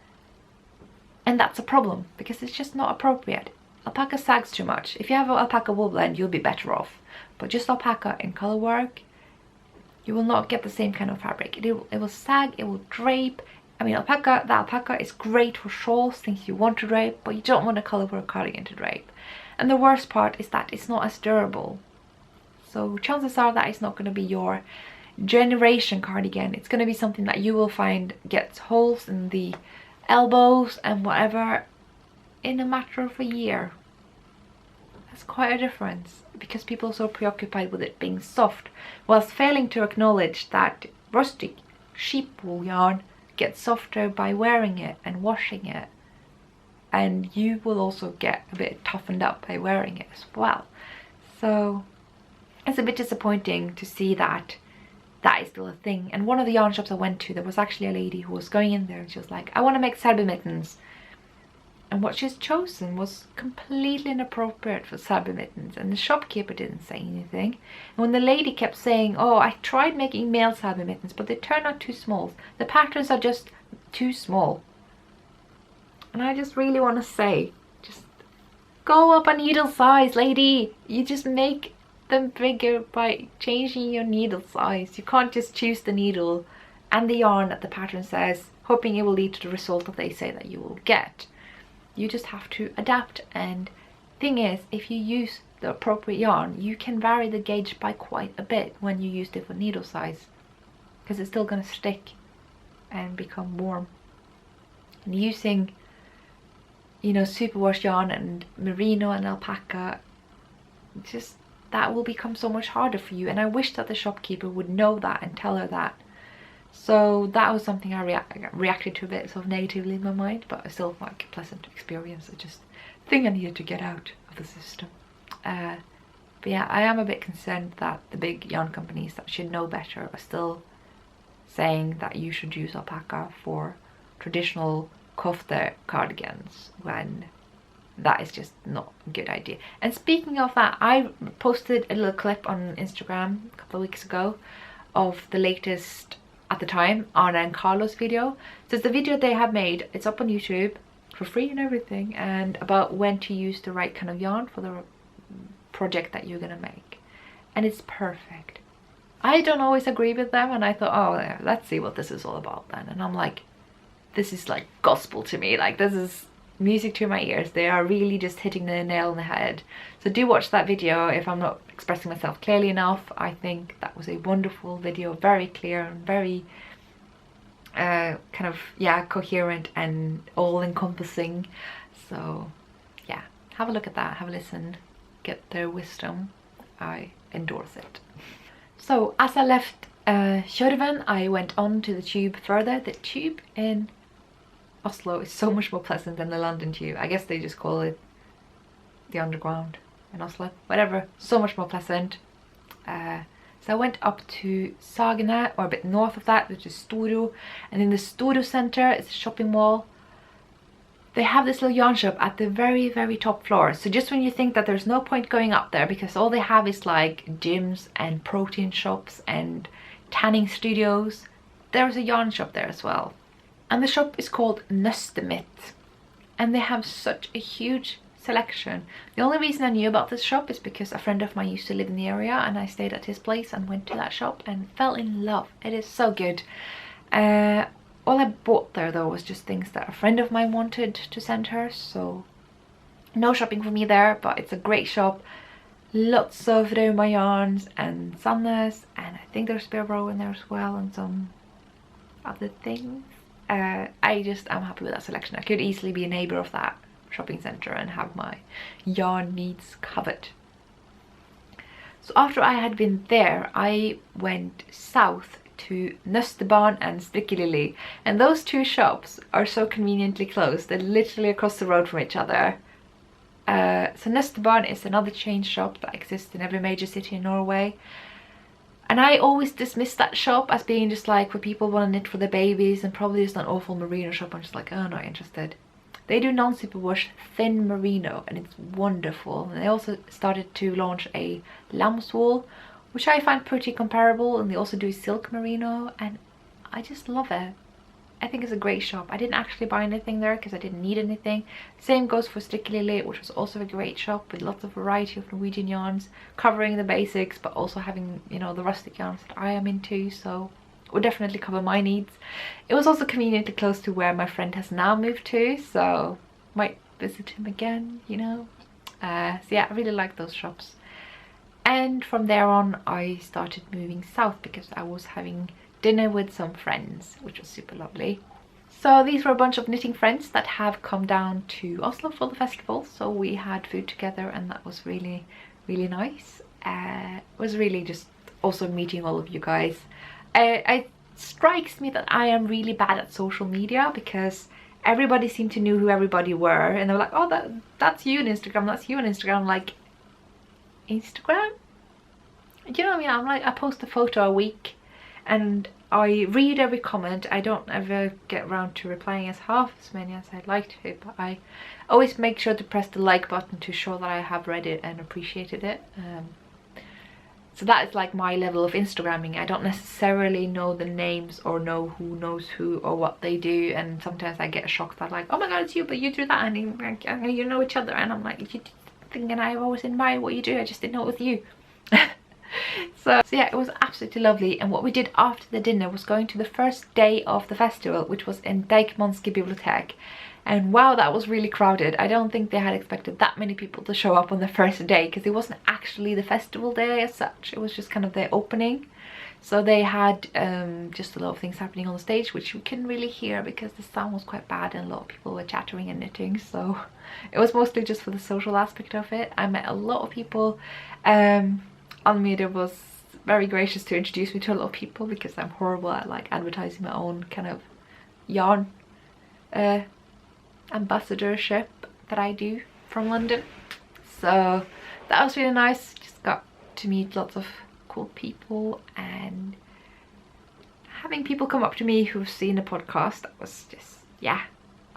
and that's a problem because it's just not appropriate. Alpaca sags too much. If you have an alpaca wool blend, you'll be better off, but just alpaca in color work, you will not get the same kind of fabric. It will sag, it will drape. I mean, the alpaca is great for shawls, things you want to drape, but you don't want a color work cardigan to drape. And the worst part is that it's not as durable. So chances are that it's not going to be your generation cardigan. It's going to be something that you will find gets holes in the elbows and whatever in a matter of a year. That's quite a difference, because people are so preoccupied with it being soft, whilst failing to acknowledge that rustic sheep wool yarn gets softer by wearing it and washing it, and you will also get a bit toughened up by wearing it as well. So it's a bit disappointing to see that that is still a thing. And one of the yarn shops I went to, there was actually a lady who was going in there and she was like, I want to make Sabbath mittens. And what she's chosen was completely inappropriate for Sabbath mittens, and the shopkeeper didn't say anything. And when the lady kept saying, oh, I tried making male Sabbath mittens, but they turn out too small. The patterns are just too small. And I just really want to say, just go up a needle size, lady. You just make them bigger by changing your needle size. You can't just choose the needle and the yarn that the pattern says, hoping it will lead to the result that they say that you will get. You just have to adapt, and thing is, if you use the appropriate yarn, you can vary the gauge by quite a bit when you use different needle size, because it's still going to stick and become warm. And using, you know, superwash yarn and merino and alpaca, just that will become so much harder for you, and I wish that the shopkeeper would know that and tell her that. So that was something I reacted to a bit sort of negatively in my mind, but I still like a pleasant experience. I just think I needed to get out of the system. But yeah, I am a bit concerned that the big yarn companies that should know better are still saying that you should use alpaca for traditional kofte cardigans, when that is just not a good idea. And speaking of that, I posted a little clip on Instagram a couple of weeks ago of the latest, at the time, Arne and Carlos video. So it's the video they have made, it's up on YouTube for free and everything, and about when to use the right kind of yarn for the project that you're gonna make. And it's perfect. I don't always agree with them, and I thought, oh yeah, let's see what this is all about then. And I'm like, this is like gospel to me, like this is music to my ears. They are really just hitting the nail on the head. So do watch that video if I'm not expressing myself clearly enough. I think that was a wonderful video, very clear and very kind of, yeah, coherent and all-encompassing. So yeah, have a look at that, have a listen, get their wisdom. I endorse it. So as I left Tjorven, I went on to the tube further. The tube in Oslo is so much more pleasant than the London tube. I guess they just call it the underground in Oslo. Whatever, so much more pleasant. So I went up to Sagene, or a bit north of that, which is Storo. And in the Servicesenter, it's a shopping mall. They have this little yarn shop at the very, very top floor. So just when you think that there's no point going up there, because all they have is like gyms and protein shops and tanning studios, there's a yarn shop there as well. And the shop is called Mitt. and they have such a huge selection. The only reason I knew about this shop is because a friend of mine used to live in the area, and I stayed at his place and went to that shop and fell in love. It is so good. All I bought there though was just things that a friend of mine wanted to send her, so no shopping for me there, but it's a great shop. Lots of Rauma yarns and Sandnes, and I think there's Bearbro in there as well, and some other things. I'm happy with that selection. I could easily be a neighbour of that shopping centre and have my yarn needs covered. So after I had been there, I went south to Nøstebarn and Strikkelilly, and those two shops are so conveniently close. They're literally across the road from each other. So Nøstebarn is another chain shop that exists in every major city in Norway, and I always dismissed that shop as being just like for people who want to knit for their babies and probably just an awful merino shop. I'm just like, oh, not interested. They do non-superwash thin merino and it's wonderful, and they also started to launch a lamb's wool, which I find pretty comparable, and they also do silk merino, and I just love it. I think it's a great shop. I didn't actually buy anything there because I didn't need anything. Same goes for Strikkelilly, which was also a great shop with lots of variety of Norwegian yarns, covering the basics but also having, you know, the rustic yarns that I am into, so would definitely cover my needs. It was also conveniently close to where my friend has now moved to, so might visit him again, you know. So yeah, I really like those shops. And from there on I started moving south because I was having dinner with some friends, which was super lovely. So these were a bunch of knitting friends that have come down to Oslo for the festival, so we had food together, and that was really nice. It was really just also meeting all of you guys. It strikes me that I am really bad at social media because everybody seemed to know who everybody were, and they were like, oh, that's you on Instagram, that's you on Instagram. I'm like, Instagram? You know what I mean? I'm like, I post a photo a week and I read every comment. I don't ever get around to replying as half as many as I'd like to, but I always make sure to press the like button to show that I have read it and appreciated it. So that is like my level of Instagramming. I don't necessarily know the names or know who knows who or what they do, and sometimes I get shocked that like, oh my god, it's you, but you do that, and you know each other, and I'm like, you thinking I always admire what you do, I just didn't know it was you. So yeah, it was absolutely lovely, and what we did after the dinner was going to the first day of the festival, which was in Deichmanske Bibliotek. And wow, that was really crowded. I don't think they had expected that many people to show up on the first day, because it wasn't actually the festival day as such. It was just kind of the opening. So they had just a lot of things happening on the stage, which we couldn't really hear because the sound was quite bad and a lot of people were chattering and knitting. So it was mostly just for the social aspect of it. I met a lot of people. Almeida was very gracious to introduce me to a lot of people because I'm horrible at like advertising my own kind of yarn ambassadorship that I do from London. So that was really nice. Just got to meet lots of cool people and having people come up to me who've seen the podcast. That was just, yeah.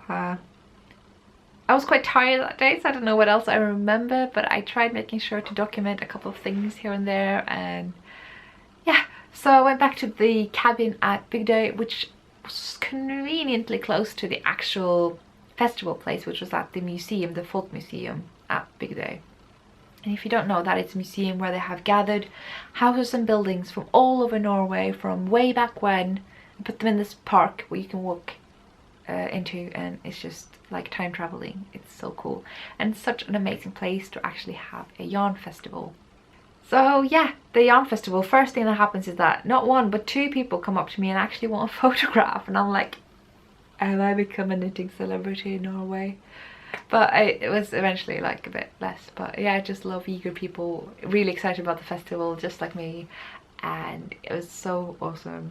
I was quite tired that day, so I don't know what else I remember, but I tried making sure to document a couple of things here and there, and yeah. So I went back to the cabin at Bygdøy, which was conveniently close to the actual festival place, which was at the museum, the Folk Museum at Bygdøy. And if you don't know that, it's a museum where they have gathered houses and buildings from all over Norway from way back when and put them in this park where you can walk into, and it's just like time traveling. It's so cool, and such an amazing place to actually have a yarn festival. So yeah, the yarn festival, first thing that happens is that not one but two people come up to me and actually want a photograph, and I'm like, have I become a knitting celebrity in Norway? But it was eventually like a bit less. But yeah, I just love eager people, really excited about the festival just like me, and it was so awesome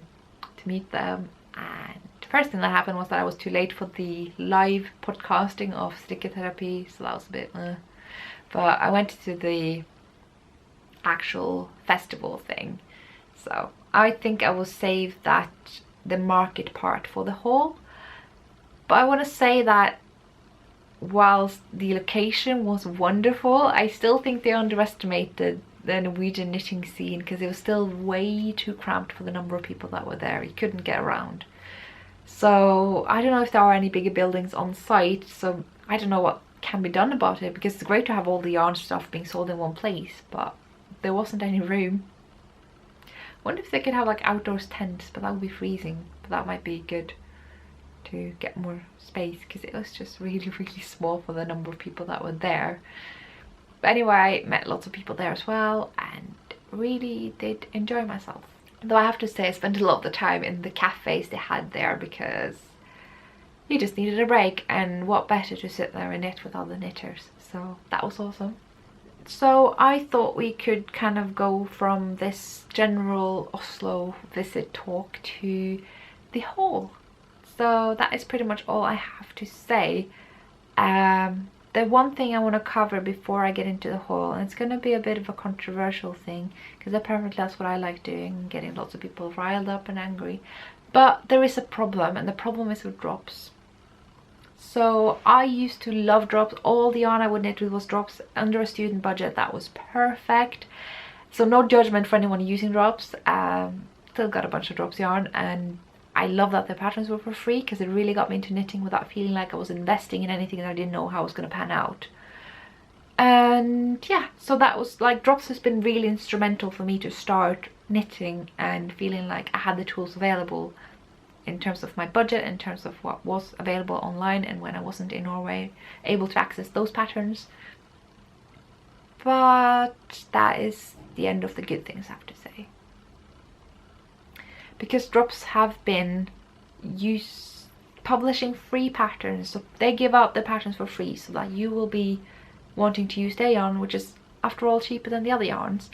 to meet them. And the first thing that happened was that I was too late for the live podcasting of Strikketherapy, so that was a bit but I went to the actual festival thing, so I think I will save the market part for the haul. But I want to say that whilst the location was wonderful, I still think they underestimated the Norwegian knitting scene, because it was still way too cramped for the number of people that were there. You couldn't get around. So I don't know if there are any bigger buildings on site, so I don't know what can be done about it, because it's great to have all the yarn stuff being sold in one place, but there wasn't any room. Wonder if they could have like outdoors tents, but that would be freezing. But that might be good to get more space, because it was just really small for the number of people that were there. But anyway, I met lots of people there as well and really did enjoy myself. Though I have to say I spent a lot of the time in the cafes they had there, because you just needed a break, and what better to sit there and knit with other knitters. So that was awesome. So I thought we could kind of go from this general Oslo visit talk to the haul. So that is pretty much all I have to say. The one thing I want to cover before I get into the haul, and it's going to be a bit of a controversial thing, because apparently that's what I like doing, getting lots of people riled up and angry. But there is a problem, and the problem is with drops. So I used to love drops. All the yarn I would knit with was drops under a student budget. That was perfect. So no judgment for anyone using drops. Still got a bunch of drops yarn, and I love that the patterns were for free, because it really got me into knitting without feeling like I was investing in anything that I didn't know how it was going to pan out. And yeah, so that was like, drops has been really instrumental for me to start knitting and feeling like I had the tools available in terms of my budget, in terms of what was available online, and when I wasn't in Norway able to access those patterns. But that is the end of the good things, I have to say. Because drops have been publishing free patterns, so they give out the patterns for free, so that you will be wanting to use their yarn, which is after all cheaper than the other yarns.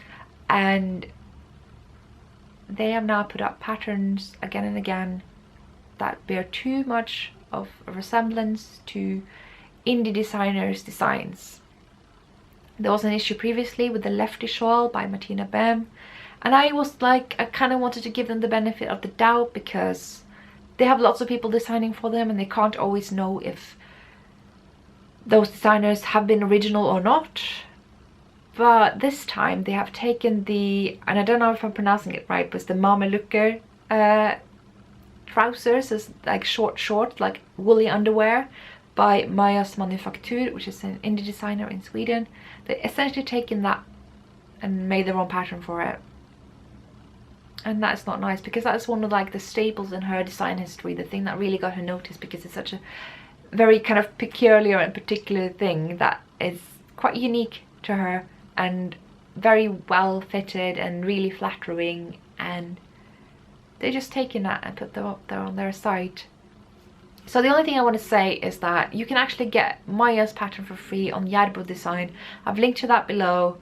And they have now put up patterns again and again that bear too much of a resemblance to indie designers' designs. There was an issue previously with the Lefty Shawl by Martina Bam, and I was like, I kind of wanted to give them the benefit of the doubt, because they have lots of people designing for them, and they can't always know if those designers have been original or not. But this time they have taken the, and I don't know if I'm pronouncing it right, but it's the Mamelukker trousers, is like short like woolly underwear by Majas Manufaktur, which is an indie designer in Sweden. They essentially taken that and made their own pattern for it, and that's not nice, because that's one of like the staples in her design history, the thing that really got her noticed, because it's such a very kind of peculiar and particular thing that is quite unique to her and very well fitted and really flattering, and they're just taking that and put them up there on their site. So the only thing I want to say is that you can actually get Maja's pattern for free on Järbo Design. I've linked to that below.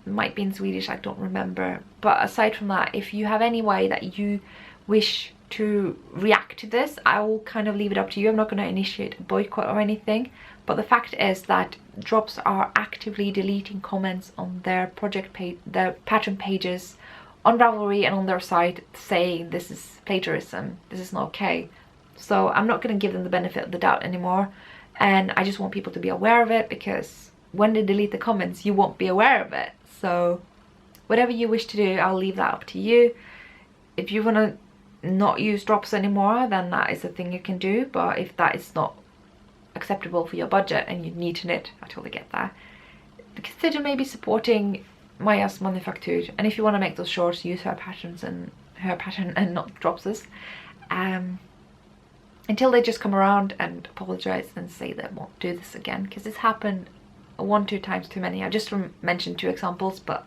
It might be in Swedish, I don't remember. But aside from that, if you have any way that you wish to react to this, I will kind of leave it up to you. I'm not going to initiate a boycott or anything. But the fact is that drops are actively deleting comments on their project page, their pattern pages on Ravelry and on their site, saying this is plagiarism, this is not okay. So I'm not going to give them the benefit of the doubt anymore, and I just want people to be aware of it, because when they delete the comments you won't be aware of it. So whatever you wish to do, I'll leave that up to you. If you want to not use drops anymore, then that is a thing you can do, but if that is not acceptable for your budget and you need to knit, I totally get that. Consider maybe supporting Majas Manufaktur, and if you want to make those shorts, use her patterns and her pattern and not drops's, until they just come around and apologize and say they won't do this again, because it's happened 1-2 times too many. I just mentioned 2 examples, but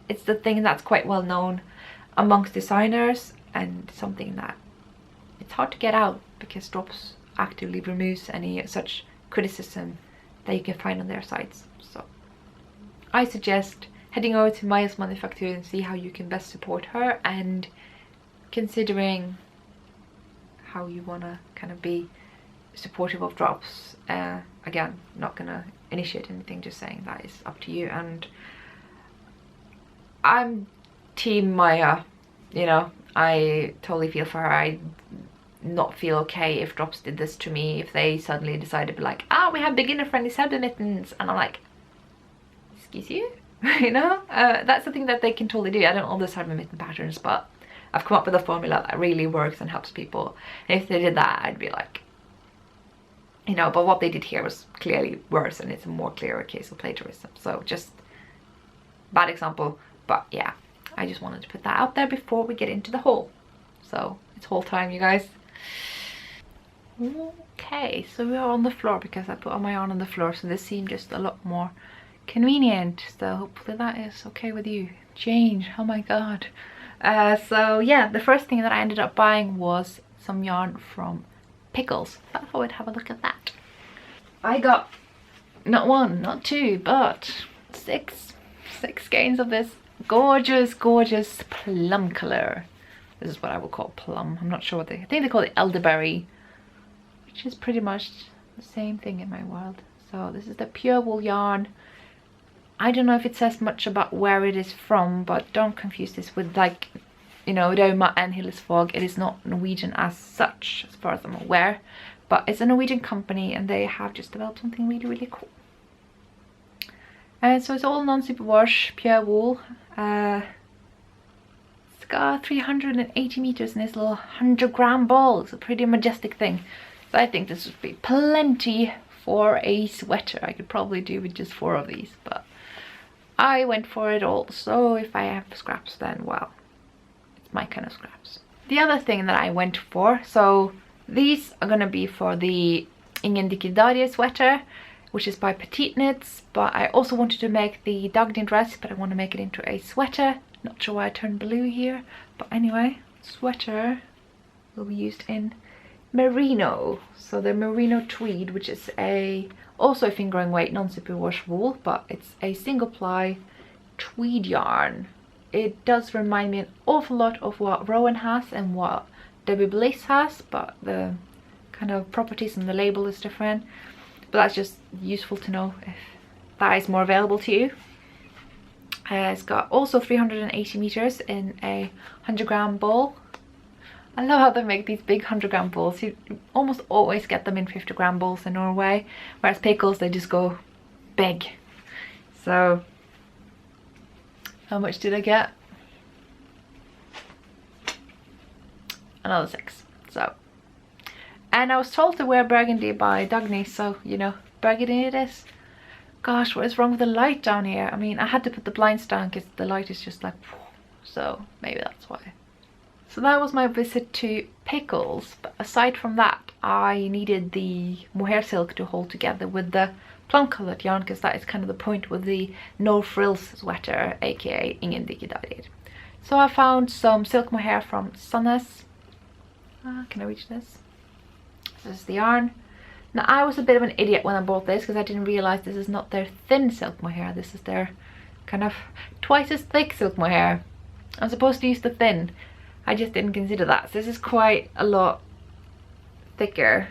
it's the thing that's quite well known amongst designers, and something that it's hard to get out, because drops actively removes any such criticism that you can find on their sites. So I suggest heading over to Majas Manufaktur and see how you can best support her, and considering how you want to kind of be supportive of drops. Again, not gonna initiate anything, just saying that is up to you. And I'm team Maja, you know, I totally feel for her. I not feel okay if drops did this to me, if they suddenly decided to be like, we have beginner friendly Shouldve mittens, and I'm like, excuse you? You know, that's the thing that they can totally do. I don't know the Shouldve mitten patterns, but I've come up with a formula that really works and helps people. And if they did that, I'd be like, you know, but what they did here was clearly worse, and it's a more clearer case of plagiarism. So just bad example, but yeah, I just wanted to put that out there before we get into the haul. So it's haul time, you guys. Okay, so we are on the floor because I put all my yarn on the floor, so this seemed just a lot more convenient. So hopefully that is okay with you. Change, oh my god. So yeah, the first thing that I ended up buying was some yarn from Pickles. I thought I would have a look at that. I got not one, not two, but six skeins of this gorgeous plum color. This is what I would call plum. I'm not sure what I think they call it elderberry, which is pretty much the same thing in my world. So this is the pure wool yarn. I don't know if it says much about where it is from, but don't confuse this with, like, you know, Rauma and Hillesvåg. It is not Norwegian as such, as far as I'm aware, but it's a Norwegian company and they have just developed something really cool. And so it's all non-superwash, pure wool. It's got 380 meters in this little 100-gram ball. It's a pretty majestic thing. So I think this would be plenty for a sweater. I could probably do with just 4 of these, but I went for it all. So if I have scraps, then well, it's my kind of scraps. The other thing that I went for, so these are gonna be for the Ingen Dikkedarie sweater, which is by Petite Knits, but I also wanted to make the Dagny dress, but I want to make it into a sweater. Not sure why I turned blue here, but anyway, sweater will be used in Merino. So the Merino Tweed, which is also a fingering weight non-superwash wool, but it's a single ply tweed yarn. It does remind me an awful lot of what Rowan has and what Debbie Bliss has, but the kind of properties and the label is different. But that's just useful to know if that is more available to you. It's got also 380 meters in a 100-gram ball. I love how they make these big 100-gram balls. You almost always get them in 50-gram balls in Norway, whereas Pickles, they just go big. So how much did I get? Another 6. So, and I was told to wear burgundy by Dagny, so you know, burgundy it is. Gosh, what is wrong with the light down here? I mean, I had to put the blinds down because the light is just like, so maybe that's why. So that was my visit to Pickles, but aside from that, I needed the mohair silk to hold together with the plum coloured yarn, because that is kind of the point with the no frills sweater, aka Ingen Dikkedarie. So I found some silk mohair from Sandnes. Can I reach this? This is the yarn. Now I was a bit of an idiot when I bought this because I didn't realize this is not their thin silk mohair. This is their kind of twice as thick silk mohair. I'm supposed to use the thin. I just didn't consider that. So this is quite a lot thicker,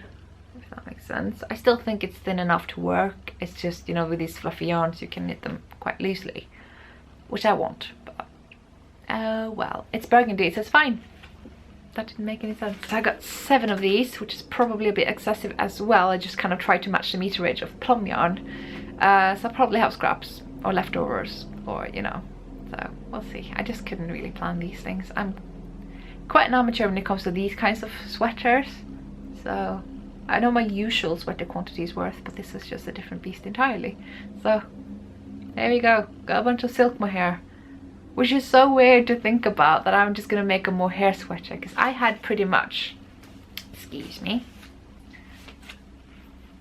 if that makes sense. I still think it's thin enough to work. It's just, you know, with these fluffy yarns you can knit them quite loosely, which I want. But well, it's burgundy, so it's fine. That didn't make any sense. So I got 7 of these, which is probably a bit excessive as well. I just kind of tried to match the meterage of plum yarn. So I'll probably have scraps or leftovers, or you know, so we'll see. I just couldn't really plan these things. I'm quite an amateur when it comes to these kinds of sweaters, so I know my usual sweater quantity is worth, but this is just a different beast entirely. So there we go, got a bunch of silk mohair, which is so weird to think about, that I'm just gonna make a mohair sweater, because I had pretty much, excuse me,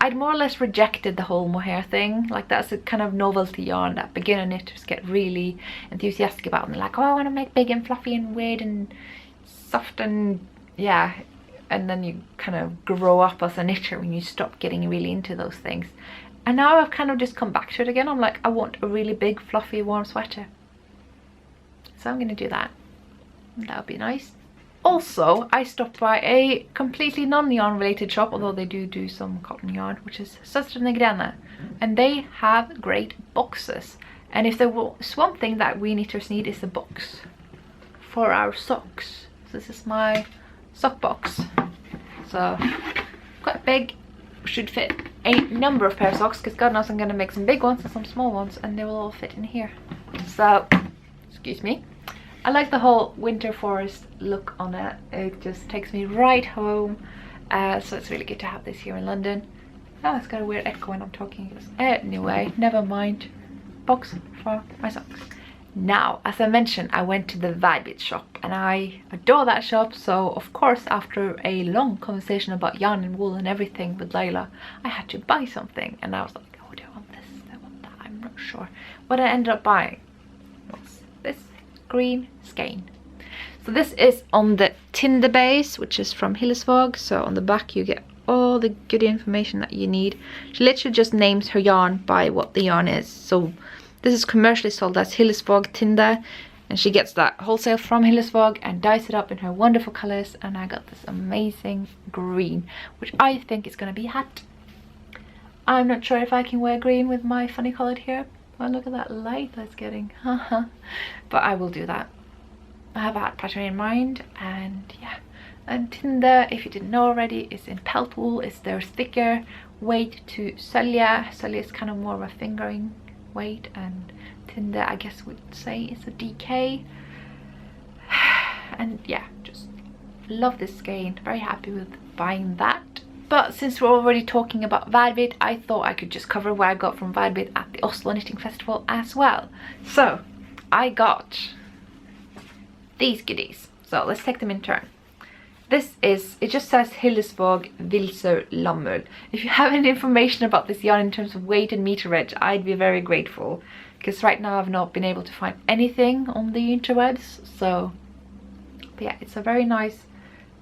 I'd more or less rejected the whole mohair thing. Like, that's a kind of novelty yarn that beginner knitters get really enthusiastic about, and they're like, oh, I want to make big and fluffy and weird and soft, and yeah, and then you kind of grow up as a knitter when you stop getting really into those things. And now I've kind of just come back to it again. I'm like, I want a really big fluffy warm sweater, so I'm gonna do that. That would be nice. Also, I stopped by a completely non-yarn related shop, although they do some cotton yarn, which is Søstrene Grene, and they have great boxes. And if there was one thing that we knitters need, is a box for our socks. So this is my sock box. So quite big, should fit a number of pair of socks, because God knows I'm gonna make some big ones and some small ones, and they will all fit in here. So, excuse me. I like the whole winter forest look on it. It just takes me right home. So it's really good to have this here in London. Oh, it's got a weird echo when I'm talking. Anyway, never mind. Box for my socks. Now, as I mentioned, I went to the Værbitt shop and I adore that shop. So of course, after a long conversation about yarn and wool and everything with Layla, I had to buy something. And I was like, oh, do I want this? Do I want that? I'm not sure. What I ended up buying was this green skein. So this is on the Tinder base, which is from Hillesvåg. So on the back you get all the good information that you need. She literally just names her yarn by what the yarn is. So this is commercially sold as Hillesvåg Tinder, and she gets that wholesale from Hillesvåg and dyes it up in her wonderful colors. And I got this amazing green, which I think is going to be a hat. I'm not sure if I can wear green with my funny colored hair. Oh, look at that light that's getting. But I will do that. I have a hat pattern in mind, and yeah. And Tinder, if you didn't know already, is in pelt wool. It's their thicker weight to Sølje. Sølje is kind of more of a fingering weight, and Tinder I guess would say is a DK. And yeah, just love this skein. Very happy with buying that. But since we're already talking about Værbitt, I thought I could just cover what I got from Værbitt at the Oslo Knitting Festival as well. So I got these goodies. So let's take them in turn. This is, it just says Hillesvåg Lammull. If you have any information about this yarn in terms of weight and meterage, I'd be very grateful. Because right now I've not been able to find anything on the interwebs. So, but yeah, it's a very nice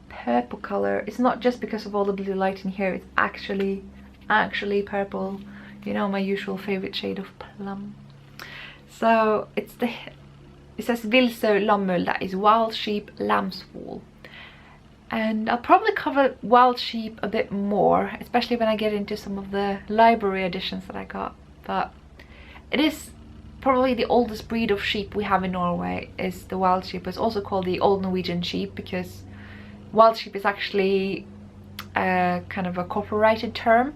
purple color. It's not just because of all the blue light in here, it's actually purple. You know, my usual favorite shade of plum. So it's it says Vilsø Lammull, that is wild sheep lamb's wool. And I'll probably cover wild sheep a bit more, especially when I get into some of the library editions that I got. But it is probably the oldest breed of sheep we have in Norway, is the wild sheep. It's also called the Old Norwegian sheep because wild sheep is actually kind of a copyrighted term.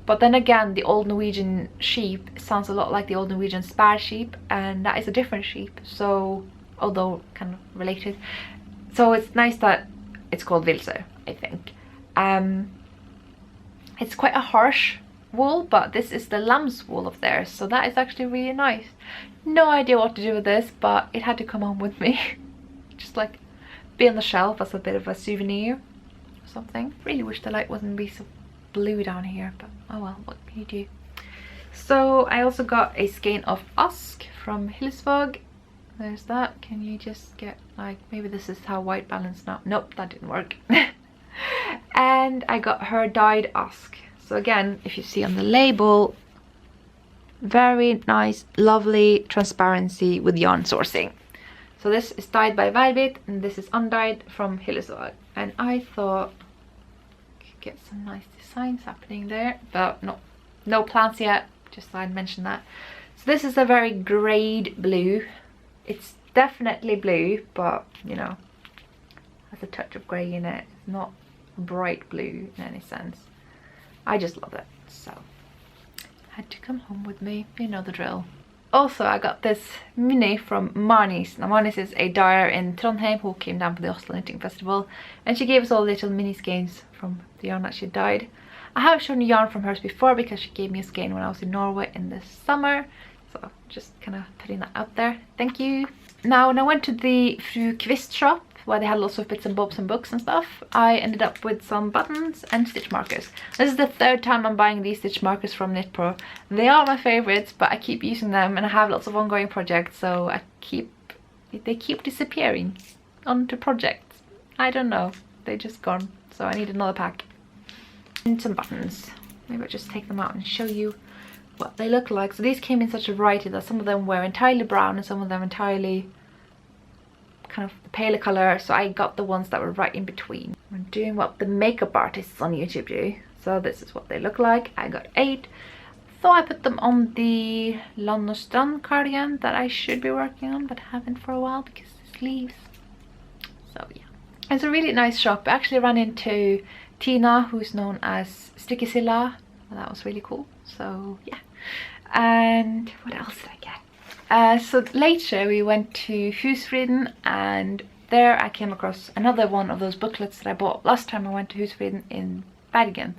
But then again, the Old Norwegian sheep sounds a lot like the Old Norwegian spare sheep, and that is a different sheep. So, although kind of related. So it's nice that it's called Vilsø, I think. It's quite a harsh wool, but this is the lamb's wool of theirs, so that is actually really nice. No idea what to do with this, but it had to come home with me. Just like be on the shelf as a bit of a souvenir or something. Really wish the light wasn't be so blue down here, but oh well, what can you do? So I also got a skein of Ask from Hillesvåg. There's that. Can you just get like, maybe this is how white balance now. Nope, that didn't work. And I got her dyed Ask. So again, if you see on the label, very nice, lovely transparency with yarn sourcing. So this is dyed by Værbitt and this is undyed from Hillesvåg. And I thought I could get some nice designs happening there, but no plans yet, just thought I'd mention that. So this is a very grade blue. It's definitely blue, but you know, has a touch of grey in it. It's not bright blue in any sense. I just love it, so had to come home with me, you know the drill. Also, I got this mini from Marnis. Now Marnis is a dyer in Trondheim who came down for the Oslo Knitting Festival, and she gave us all little mini skeins from the yarn that she dyed. I have shown yarn from hers before because she gave me a skein when I was in Norway in the summer. So just kind of putting that out there. Thank you. Now when I went to the Fru Kvist shop where they had lots of bits and bobs and books and stuff, I ended up with some buttons and stitch markers. This is the third time I'm buying these stitch markers from Knit Pro. They are my favorites, but I keep using them and I have lots of ongoing projects, so they keep disappearing onto projects. I don't know, they're just gone, so I need another pack. And some buttons. Maybe I'll just take them out and show you what they look like. So these came in such a variety that some of them were entirely brown and some of them entirely kind of the paler color, so I got the ones that were right in between. I'm doing what the makeup artists on YouTube do, so this is what they look like. I got 8, so I put them on the Land og Strand cardigan that I should be working on but haven't for a while because the sleeves. So yeah, it's a really nice shop. I actually ran into Tina, who's known as Strikkedilla. That was really cool. So yeah, and what else did I get? So later we went to Husfliden, and there I came across another one of those booklets that I bought last time I went to Husfliden in Bergen.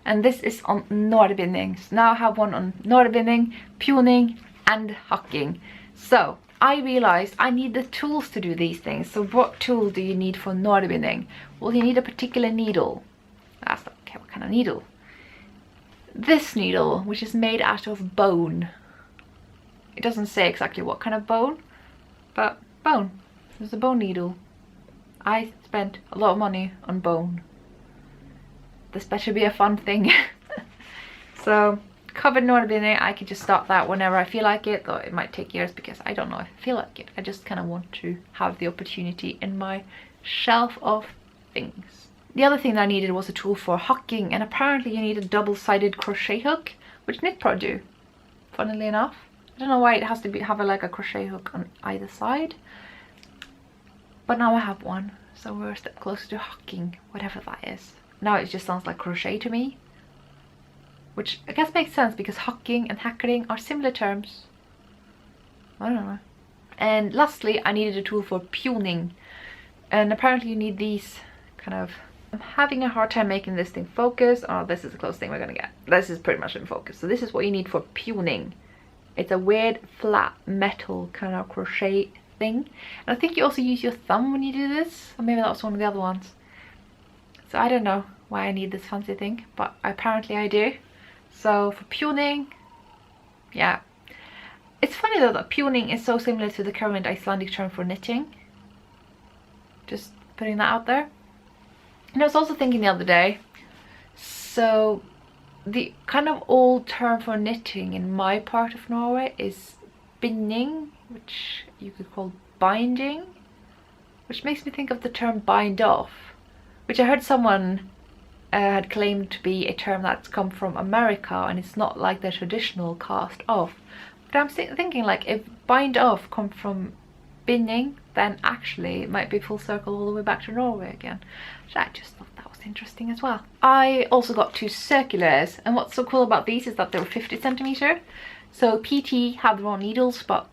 and this is on nålebinding. So now I have one on nålebinding, pioning and hacking. So I realized I need the tools to do these things. So what tool do you need for nålebinding? Well, you need a particular needle. That's not, okay, what kind of needle? This needle, which is made out of bone. It doesn't say exactly what kind of bone, but bone. There's a bone needle. I spent a lot of money on bone. This better be a fun thing. So covered nålebinding, I could just start that whenever I feel like it, though it might take years because I don't know if I feel like it. I just kind of want to have the opportunity in my shelf of things. The other thing that I needed was a tool for hooking, and apparently you need a double-sided crochet hook, which Knit Pro do, funnily enough. I don't know why it has to have like a crochet hook on either side, but now I have one, so we're a step closer to hooking, whatever that is. Now it just sounds like crochet to me, which I guess makes sense because hooking and hackling are similar terms. I don't know. And lastly, I needed a tool for pioning, and apparently you need these kind of... I'm having a hard time making this thing focus. Oh, this is the closest thing we're gonna get. This is pretty much in focus. So this is what you need for pioning. It's a weird flat metal kind of crochet thing. And I think you also use your thumb when you do this. Or maybe that was one of the other ones. So I don't know why I need this fancy thing, but apparently I do. So for pioning, yeah. It's funny though that pioning is so similar to the current Icelandic term for knitting. Just putting that out there. And I was also thinking the other day, so the kind of old term for knitting in my part of Norway is binding, which you could call binding, which makes me think of the term bind off, which I heard someone had claimed to be a term that's come from America, and it's not like the traditional cast off. But I'm thinking, like, if bind off come from binding, then actually it might be full circle all the way back to Norway again. So I just thought that was interesting as well. I also got 2 circulars, and what's so cool about these is that they were 50 centimeter. So PT have their own needles, but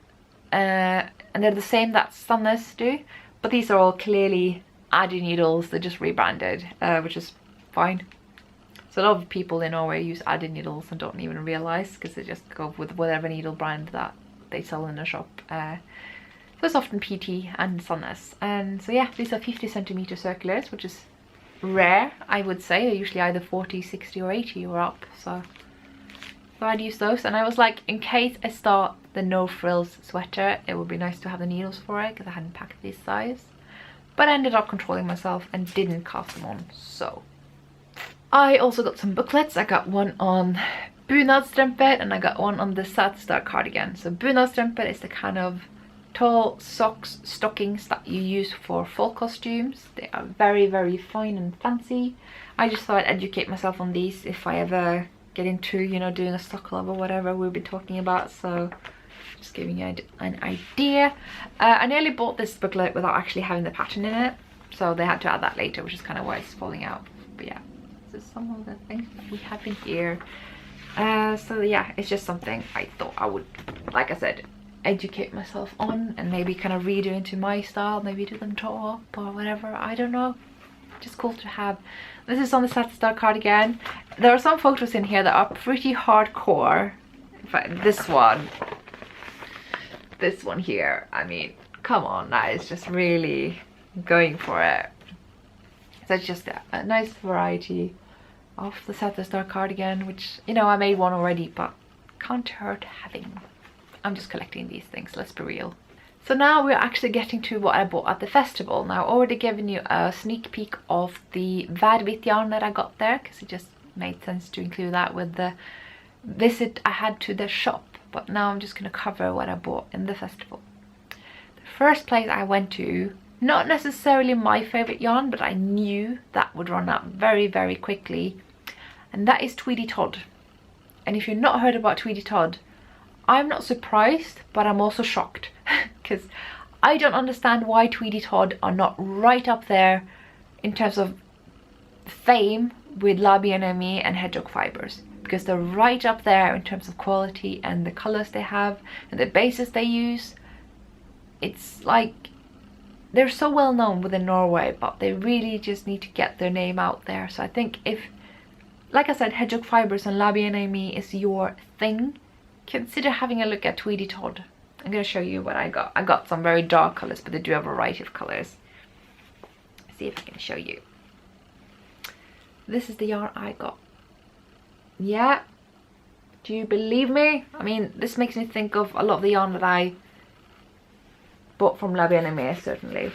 and they're the same that Sandnes do, but these are all clearly Addi needles. They're just rebranded, which is fine. So a lot of people in Norway use Addi needles and don't even realize, because they just go with whatever needle brand that they sell in the shop. So it's often PT and Sandnes. And so yeah, these are 50 centimeter circulars, which is rare, I would say. They're usually either 40, 60 or 80 or up. So I'd use those. And I was like, in case I start the no frills sweater, it would be nice to have the needles for it, because I hadn't packed this size. But I ended up controlling myself and didn't cast them on. So I also got some booklets. I got one on bunadsstrømper and I got one on the Satstar cardigan. So bunadsstrømper is the kind of tall socks, stockings that you use for fall costumes. They are very, very fine and fancy. I just thought I'd educate myself on these if I ever get into, you know, doing a stock club or whatever we've been talking about. So just giving you an idea. I nearly bought this booklet without actually having the pattern in it, so they had to add that later, which is kind of why it's falling out. But yeah, this is some of the things that we have in here. So yeah, it's just something I thought I would, like I said, educate myself on and maybe kind of redo into my style, maybe do them top or whatever. I don't know, just cool to have. This is on the Satstar cardigan. There are some photos in here that are pretty hardcore. In fact, this one here, I mean, come on, that is just really going for it. So it's just a nice variety of the Satstar cardigan, which, you know, I made one already, but can't hurt having. I'm just collecting these things, let's be real. So now we're actually getting to what I bought at the festival. Now I've already given you a sneak peek of the Værbitt yarn that I got there, because it just made sense to include that with the visit I had to the shop. But now I'm just going to cover what I bought in the festival. The first place I went to, not necessarily my favorite yarn, but I knew that would run out very, very quickly, and that is Tweedy Todd. And if you've not heard about Tweedy Todd, I'm not surprised, but I'm also shocked, because I don't understand why Tweedy Todd are not right up there in terms of fame with Labi NME and Hedgehog fibers, because they're right up there in terms of quality and the colors they have and the bases they use. It's like they're so well known within Norway, but they really just need to get their name out there. So I think if like I said, hedgehog fibers and Labia Naomi is your thing, consider having a look at Tweedy Todd. I'm going to show you what I got. I got some very dark colors, but they do have a variety of colors. See if I can show you. This is the yarn I got. Yeah, do you believe me? I mean, this makes me think of a lot of the yarn that I bought from Labia Naomi, certainly.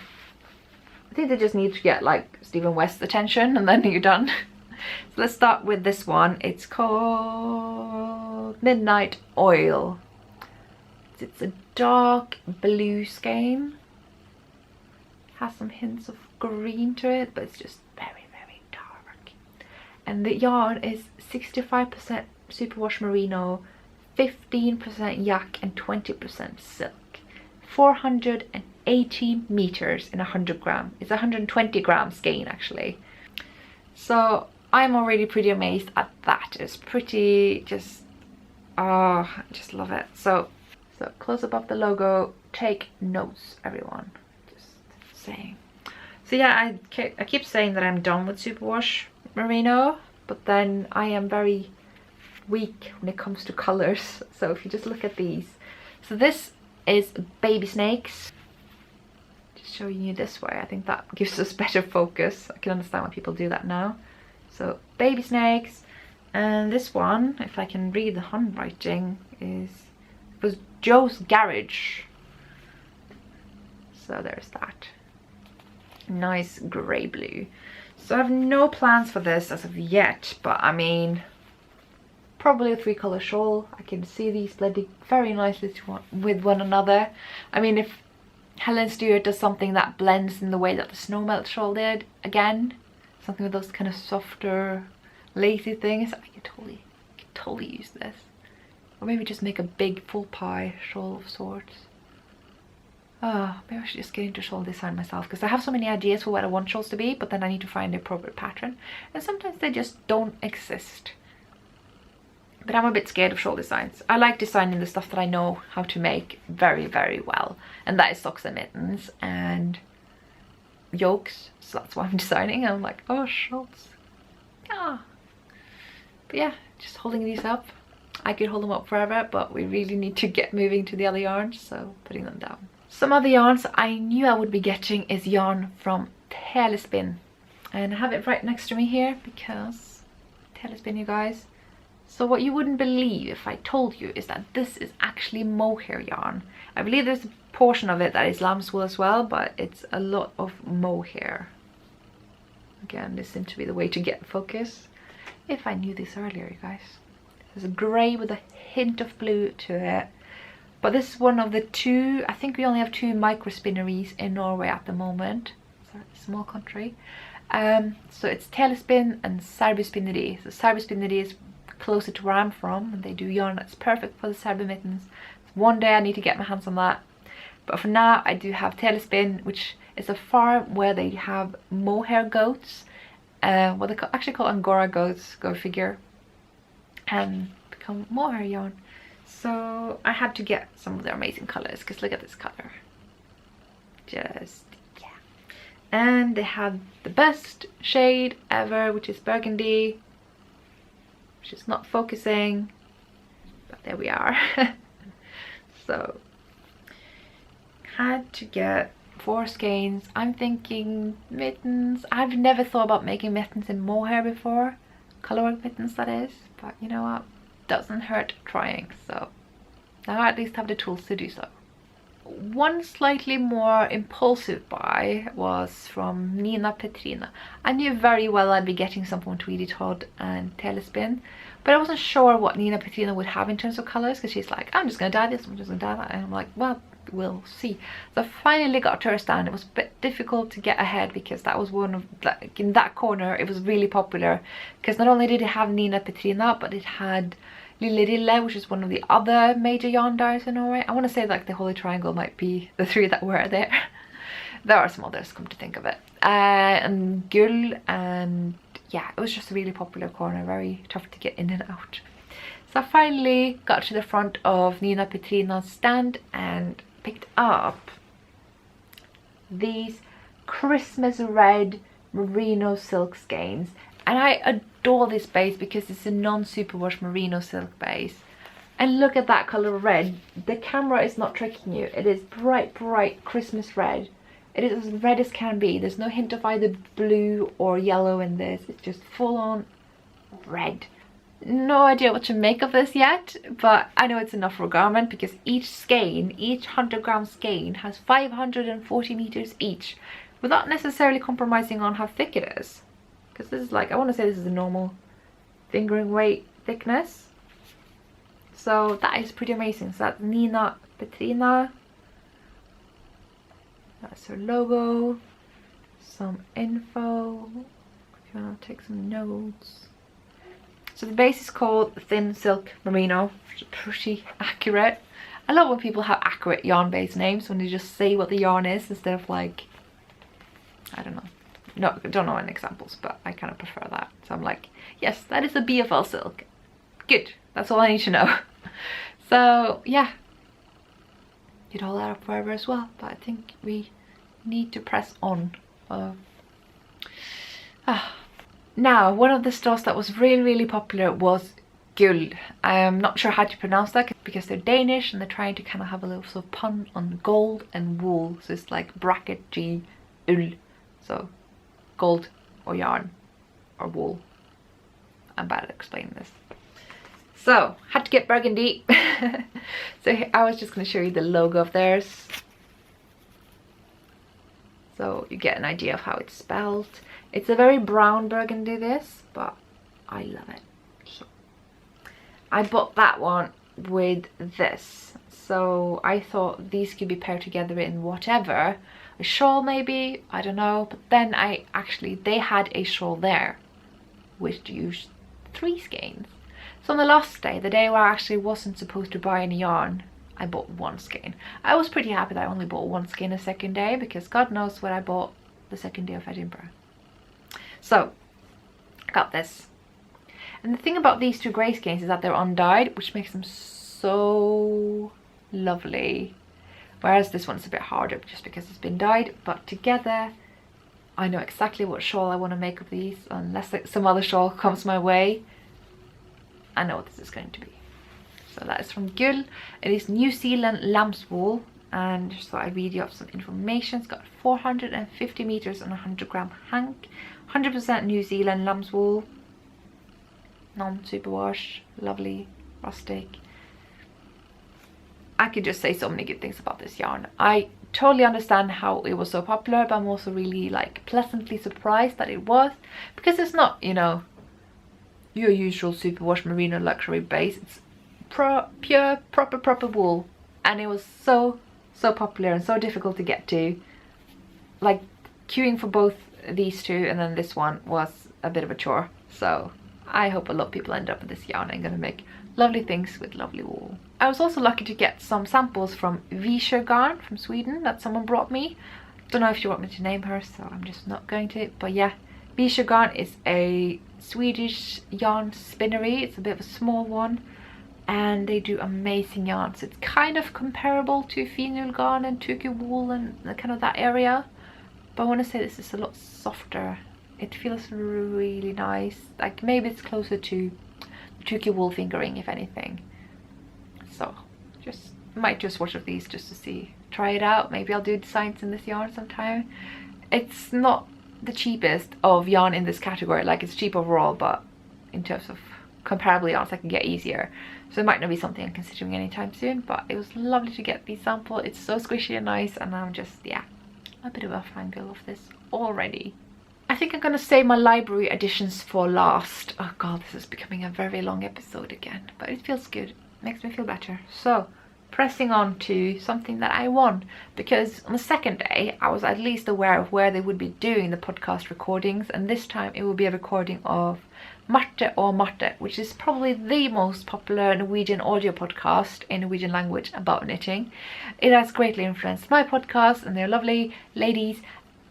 I think they just need to get like Stephen West's attention and then you're done. So let's start with this one. It's called Midnight Oil. It's a dark blue skein. Has some hints of green to it, but it's just very, very dark. And the yarn is 65% superwash merino, 15% yak and 20% silk. 480 meters in 100 gram. It's 120 gram skein actually. So I'm already pretty amazed at that. It's pretty just, oh, I just love it. So close up of the logo, take notes everyone, just saying. So yeah, I keep saying that I'm done with superwash merino, but then I am very weak when it comes to colors. So if you just look at these, so this is baby snakes. Just showing you this way, I think that gives us better focus. I can understand why people do that now. So baby snakes, and this one, if I can read the handwriting, was Joe's Garage. So there's that. Nice grey blue. So I have no plans for this as of yet, but I mean, probably a 3-color shawl. I can see these blending very nicely with one another. I mean, if Helen Stewart does something that blends in the way that the snow melt shawl did, again, something with those kind of softer, lacy things, I could totally use this. Or maybe just make a big full pie shawl of sorts. Oh, maybe I should just get into shawl design myself, because I have so many ideas for what I want shawls to be, but then I need to find the appropriate pattern. And sometimes they just don't exist. But I'm a bit scared of shawl designs. I like designing the stuff that I know how to make very, very well. And that is socks and mittens and yokes. So that's what I'm designing. I'm like, oh, shawls. Ah. But yeah, just holding these up. I could hold them up forever, but we really need to get moving to the other yarns, so putting them down. Some other yarns I knew I would be getting is yarn from Telespinn. And I have it right next to me here because Telespinn, you guys. So what you wouldn't believe if I told you is that this is actually mohair yarn. I believe there's a portion of it that is lamb's wool as well, but it's a lot of mohair. Again, this seemed to be the way to get focus. If I knew this earlier, you guys. There's a grey with a hint of blue to it. But this is one of the two, I think we only have 2 micro spinneries in Norway at the moment. It's a small country. So it's Telespinn and Servicesenter. So Servicesenter is closer to where I'm from, and they do yarn that's perfect for the Serbi mittens. So one day I need to get my hands on that. But for now I do have Telespinn, which is a farm where they have mohair goats. What they actually call Angora goats, go figure. And become mohair yarn. So I had to get some of their amazing colors, because look at this color. Just, yeah. And they have the best shade ever, which is burgundy, which is not focusing, but there we are. So had to get 4 skeins. I'm thinking mittens. I've never thought about making mittens in mohair before, colorwork mittens that is, but you know what, doesn't hurt trying. So now I at least have the tools to do so. One slightly more impulsive buy was from Nina Petrina. I knew very well I'd be getting some from Tweedy Todd and Telespinn, but I wasn't sure what Nina Petrina would have in terms of colors, because she's like, I'm just gonna dye this, I'm just gonna dye that, and I'm like, well, we'll see. So I finally got to her stand. It was a bit difficult to get ahead, because that was one of, like, in that corner it was really popular, because not only did it have Nina Petrina, but it had Strikkedilla, which is one of the other major yarn dyers in Norway. I want to say like the Holy Triangle might be the 3 that were there. There are some others, come to think of it. And Gull, and yeah, it was just a really popular corner, very tough to get in and out. So I finally got to the front of Nina Petrina's stand and picked up these Christmas red merino silk skeins. And I adore this base because it's a non-superwash merino silk base. And look at that color red. The camera is not tricking you. It is bright, bright Christmas red. It is as red as can be. There's no hint of either blue or yellow in this. It's just full on red. No idea what to make of this yet, but I know it's enough for a garment because each skein, each 100-gram skein has 540 meters each, without necessarily compromising on how thick it is. Because this is like, I want to say this is a normal fingering weight thickness. So that is pretty amazing. So that's Nina Petrina. That's her logo. Some info. If you want to take some notes. So the base is called Thin Silk Merino, which is pretty accurate. I love when people have accurate yarn base names, when they just say what the yarn is instead of like, I don't know. No, I don't know any examples, but I kind of prefer that. So I'm like, yes, that is a BFL silk. Good, that's all I need to know. So yeah, did all that up forever as well, but I think we need to press on. Now, one of the stores that was really popular was Gull. I'm not sure how to pronounce that because they're Danish and they're trying to kind of have a little sort of pun on gold and wool. So it's like bracket G, ull. So gold or yarn or wool. I'm bad at explaining this. So, had to get burgundy. So I was just going to show you the logo of theirs. So you get an idea of how it's spelled. It's a very brown burgundy this, but I love it. So I bought that one with this. So I thought these could be paired together in whatever. A shawl maybe, I don't know. But then they had a shawl there, which used 3 skeins. So on the last day, the day where I actually wasn't supposed to buy any yarn, I bought 1 skein. I was pretty happy that I only bought 1 skein the second day because God knows what I bought the second day of Edinburgh. So, I got this. And the thing about these 2 grey skeins is that they're undyed, which makes them so lovely. Whereas this one's a bit harder just because it's been dyed. But together, I know exactly what shawl I want to make of these. Unless some other shawl comes my way, I know what this is going to be. So that is from Gull. It is New Zealand lamb's wool. And just thought I'd read you off some information. It's got 450 meters on a 100-gram hank. 100% New Zealand lamb's wool. Non-superwash. Lovely. Rustic. I could just say so many good things about this yarn. I totally understand how it was so popular, but I'm also really like pleasantly surprised that it was. Because it's not, you know, your usual superwash merino luxury base. It's pure, proper wool. And it was so popular and so difficult to get to. Like queuing for both these 2 and then this one was a bit of a chore. So I hope a lot of people end up with this yarn and gonna make lovely things with lovely wool. I was also lucky to get some samples from Vischer Garn from Sweden that someone brought me. Don't know if she want me to name her, so I'm just not going to. But yeah, Vischer Garn is a Swedish yarn spinnery. It's a bit of a small one. And they do amazing yarns. It's kind of comparable to Finul Garn and Turkey wool and kind of that area. But I want to say this is a lot softer. It feels really nice. Like maybe it's closer to Turkey wool fingering, if anything. So might just watch of these just to see. Try it out. Maybe I'll do designs in this yarn sometime. It's not the cheapest of yarn in this category. Like it's cheap overall, but in terms of comparable yarns I can get easier. So it might not be something I'm considering anytime soon, but it was lovely to get these sample. It's so squishy and nice, and I'm just, yeah, a bit of a fangirl of this already. I think I'm gonna save my library editions for last. Oh god, this is becoming a very long episode again, but it feels good. Makes me feel better. So, pressing on to something that I won, because on the second day I was at least aware of where they would be doing the podcast recordings, and this time it will be a recording of Marte or Marte, which is probably the most popular Norwegian audio podcast in Norwegian language about knitting. It has greatly influenced my podcast, and they're lovely ladies,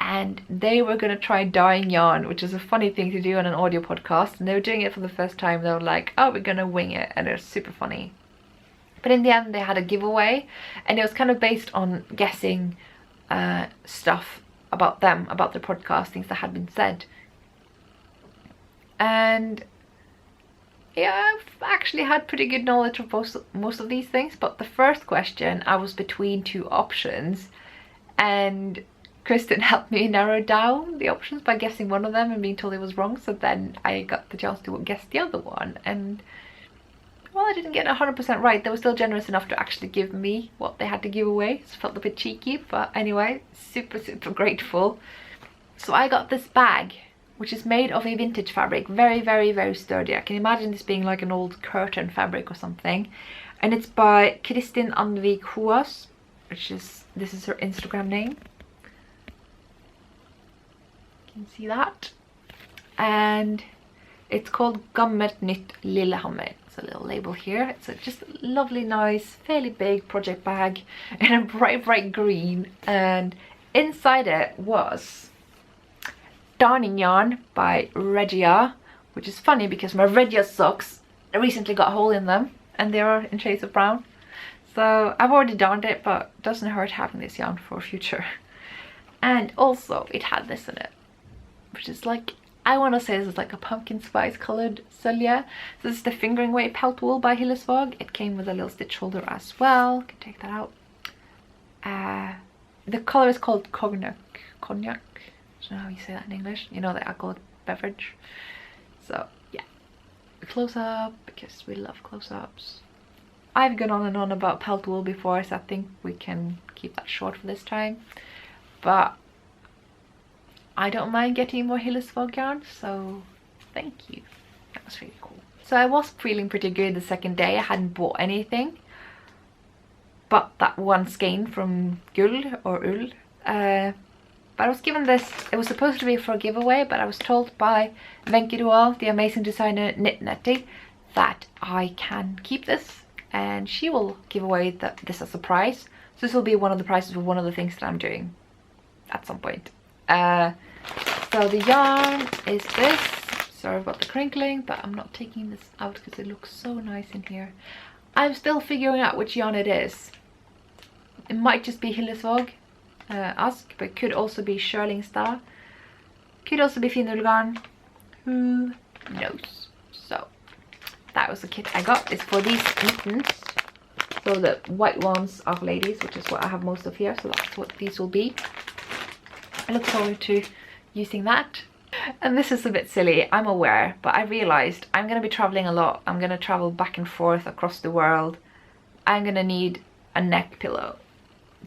and they were going to try dyeing yarn, which is a funny thing to do on an audio podcast, and they were doing it for the first time. They were like, oh, we're going to wing it, and they're super funny. But in the end they had a giveaway, and it was kind of based on guessing stuff about them, about their podcast, things that had been said. and yeah, I've actually had pretty good knowledge of most of these things, but the first question I was between two options, and Kristen helped me narrow down the options by guessing one of them and being told it was wrong, so then I got the chance to guess the other one, and well, I didn't get 100% right. They were still generous enough to actually give me what they had to give away, so it felt a bit cheeky, but anyway, super grateful. So I got this bag, which is made of a vintage fabric, very sturdy. I can imagine this being like an old curtain fabric or something, and it's by Kristin Anvik Hoas, this is her Instagram name. You can see that, and it's called Gammelt Nytt Lillehammer. It's a little label here. It's just a lovely, nice, fairly big project bag in a bright green, and inside it was darning yarn by Regia, which is funny because my Regia socks recently got a hole in them and they are in shades of brown, so I've already darned it, but it doesn't hurt having this yarn for future. And also it had this in it, which is like, I want to say this is like a pumpkin spice coloured Sølje. So this is the fingering weight pelt wool by Hillesvåg. It came with a little stitch shoulder as well. You can take that out. The colour is called cognac. I don't know how you say that in English. You know, the alcoholic beverage. So yeah, a close up because we love close ups. I've gone on and on about pelt wool before, so I think we can keep that short for this time. But I don't mind getting more Hillesvåg yarn, so thank you. That was really cool. So I was feeling pretty good the second day. I hadn't bought anything but that one skein from Gull or Ull. But I was given this, it was supposed to be for a giveaway, but I was told by Wenche Dual, the amazing designer Knit Netty, that I can keep this and she will give away this as a prize. So this will be one of the prizes for one of the things that I'm doing at some point. So the yarn is this. Sorry about the crinkling, but I'm not taking this out because it looks so nice in here. I'm still figuring out which yarn it is. It might just be Hillesvåg Ask, but could also be Skeindeer. Could also be Garn. Who knows? So that was the kit I got. It's for these mittens. So the white ones are ladies, which is what I have most of here. So that's what these will be. I look forward to using that. And this is a bit silly, I'm aware, but I realized I'm going to be traveling a lot. I'm going to travel back and forth across the world. I'm going to need a neck pillow.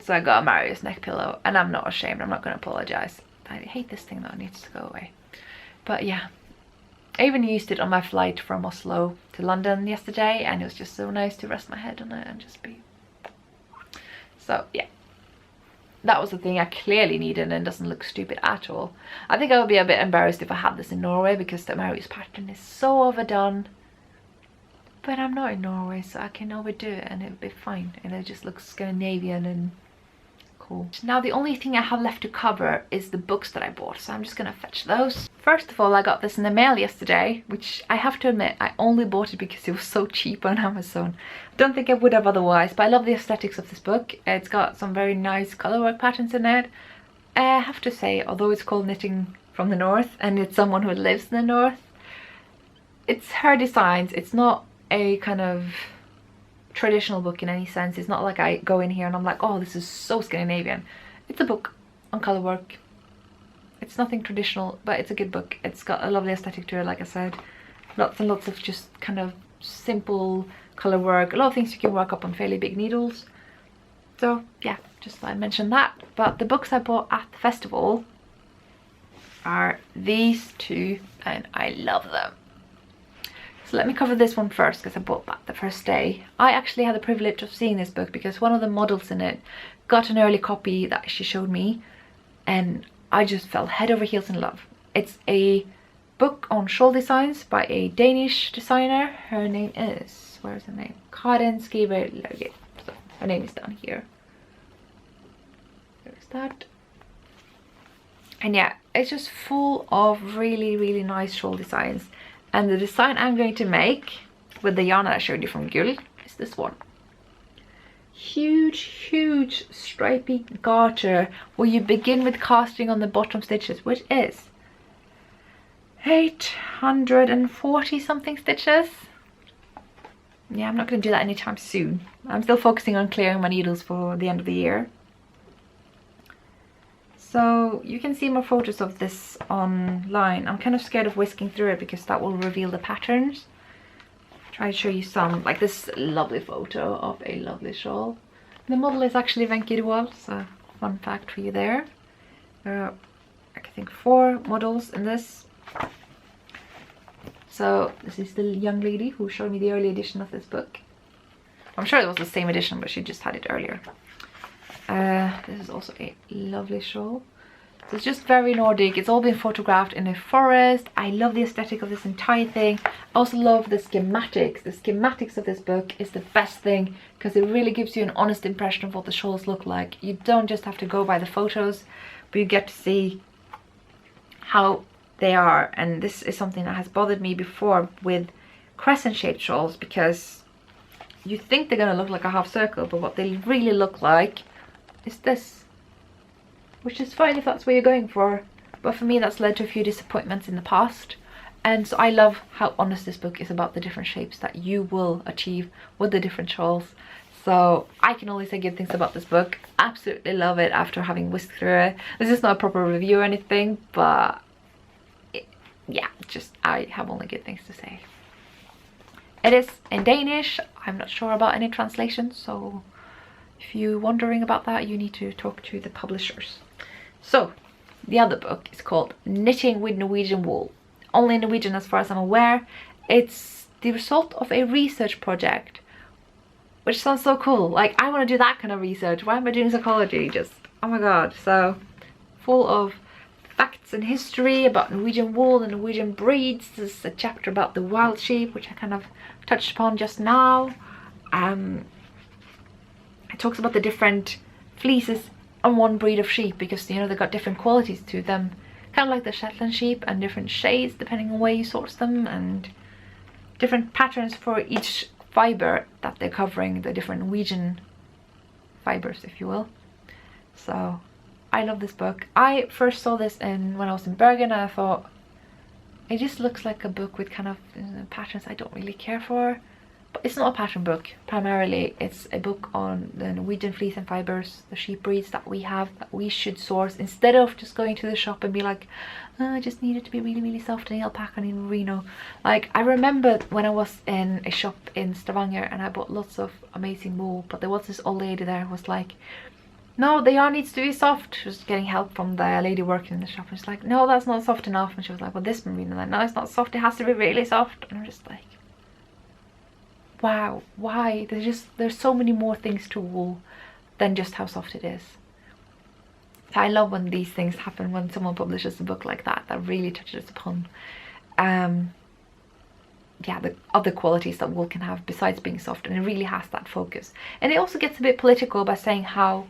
So I got a Marius neck pillow, and I'm not ashamed. I'm not going to apologize. I hate this thing though, it needs to go away. But yeah, I even used it on my flight from Oslo to London yesterday, and it was just so nice to rest my head on it and just be... So yeah, that was the thing I clearly needed, and it doesn't look stupid at all. I think I would be a bit embarrassed if I had this in Norway because the Marius pattern is so overdone. But I'm not in Norway, so I can overdo it and it'll be fine. And it just looks Scandinavian and cool. Now the only thing I have left to cover is the books that I bought, so I'm just gonna fetch those. First of all, I got this in the mail yesterday, which I have to admit, I only bought it because it was so cheap on Amazon. I don't think I would have otherwise, but I love the aesthetics of this book. It's got some very nice colorwork patterns in it. I have to say, although it's called Knitting from the North and it's someone who lives in the North, it's her designs. It's not a kind of traditional book in any sense. It's not like I go in here and I'm like, oh, this is so Scandinavian. It's a book on colorwork. It's nothing traditional, but it's a good book. It's got a lovely aesthetic to it, like I said. Lots and lots of just kind of simple colorwork. A lot of things you can work up on fairly big needles. So yeah, just thought I'd mention that. But the books I bought at the festival are these two, and I love them. So let me cover this one first because I bought that the first day. I actually had the privilege of seeing this book because one of the models in it got an early copy that she showed me, and I just fell head over heels in love. It's a book on shawl designs by a Danish designer. Her name is, where is her name? Karen Skriver. So her name is down here. There's that. And yeah, it's just full of really nice shawl designs. And the design I'm going to make with the yarn that I showed you from Gull is this one. Huge stripy garter where you begin with casting on the bottom stitches, which is 840 something stitches. Yeah, I'm not going to do that anytime soon. I'm still focusing on clearing my needles for the end of the year. So you can see more photos of this online. I'm kind of scared of whisking through it because that will reveal the patterns. Try to show you some, like this lovely photo of a lovely shawl. The model is actually Wenche Roald, so fun fact for you there. There are, I think, 4 models in this. So this is the young lady who showed me the early edition of this book. I'm sure it was the same edition, but she just had it earlier. This is also a lovely shawl. So it's just very Nordic. It's all been photographed in a forest. I love the aesthetic of this entire thing. I also love the schematics. The schematics of this book is the best thing because it really gives you an honest impression of what the shawls look like. You don't just have to go by the photos, but you get to see how they are. And this is something that has bothered me before with crescent shaped shawls, because you think they're going to look like a half circle, but what they really look like is this. Which is fine if that's what you're going for, but for me that's led to a few disappointments in the past. And so I love how honest this book is about the different shapes that you will achieve with the different shawls. So I can only say good things about this book. Absolutely love it after having whisked through it. This is not a proper review or anything, but yeah, just I have only good things to say. It is in Danish. I'm not sure about any translations, so if you're wondering about that, you need to talk to the publishers. So the other book is called Knitting with Norwegian Wool. Only in Norwegian as far as I'm aware. It's the result of a research project, which sounds so cool. Like, I want to do that kind of research. Why am I doing psychology? Just, oh my god. So full of facts and history about Norwegian wool and Norwegian breeds. There's a chapter about the wild sheep, which I kind of touched upon just now. It talks about the different fleeces on one breed of sheep, because you know they've got different qualities to them, kind of like the Shetland sheep, and different shades depending on where you source them, and different patterns for each fiber that they're covering, the different Norwegian fibers, if you will. So I love this book. I first saw this when I was in Bergen, and I thought it just looks like a book with kind of patterns I don't really care for. But it's not a pattern book. Primarily it's a book on the Norwegian fleece and fibers, the sheep breeds that we have, that we should source, instead of just going to the shop and be like, oh, I just need it to be really, really soft and alpaca and in merino. Like, I remember when I was in a shop in Stavanger and I bought lots of amazing wool, but there was this old lady there who was like, no, the yarn needs to be soft. She was getting help from the lady working in the shop, and she's like, no, that's not soft enough. And she was like, well, this merino, like, no, it's not soft, it has to be really soft. And I'm just like, wow, why? There's so many more things to wool than just how soft it is. So I love when these things happen, when someone publishes a book like that really touches upon yeah, the other qualities that wool can have besides being soft, and it really has that focus. And it also gets a bit political by saying how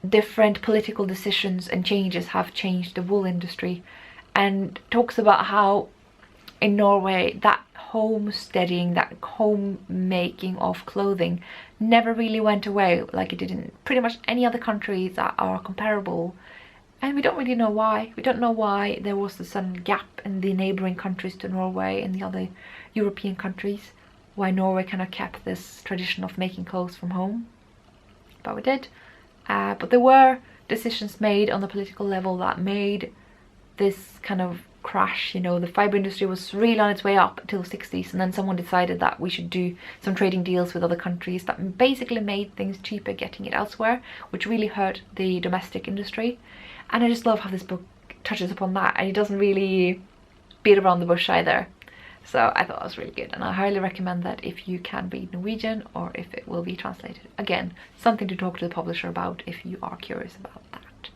different political decisions and changes have changed the wool industry, and talks about how in Norway that homesteading, that homemaking of clothing never really went away like it did in pretty much any other countries that are comparable. And we don't really know why. We don't know why there was a sudden gap in the neighbouring countries to Norway and the other European countries, why Norway kind of kept this tradition of making clothes from home. But we did. But there were decisions made on the political level that made this kind of crash. You know, the fibre industry was really on its way up until the 60s, and then someone decided that we should do some trading deals with other countries that basically made things cheaper getting it elsewhere, which really hurt the domestic industry. And I just love how this book touches upon that, and it doesn't really beat around the bush either. So I thought that was really good, and I highly recommend that if you can read Norwegian or if it will be translated. Again, something to talk to the publisher about if you are curious about that.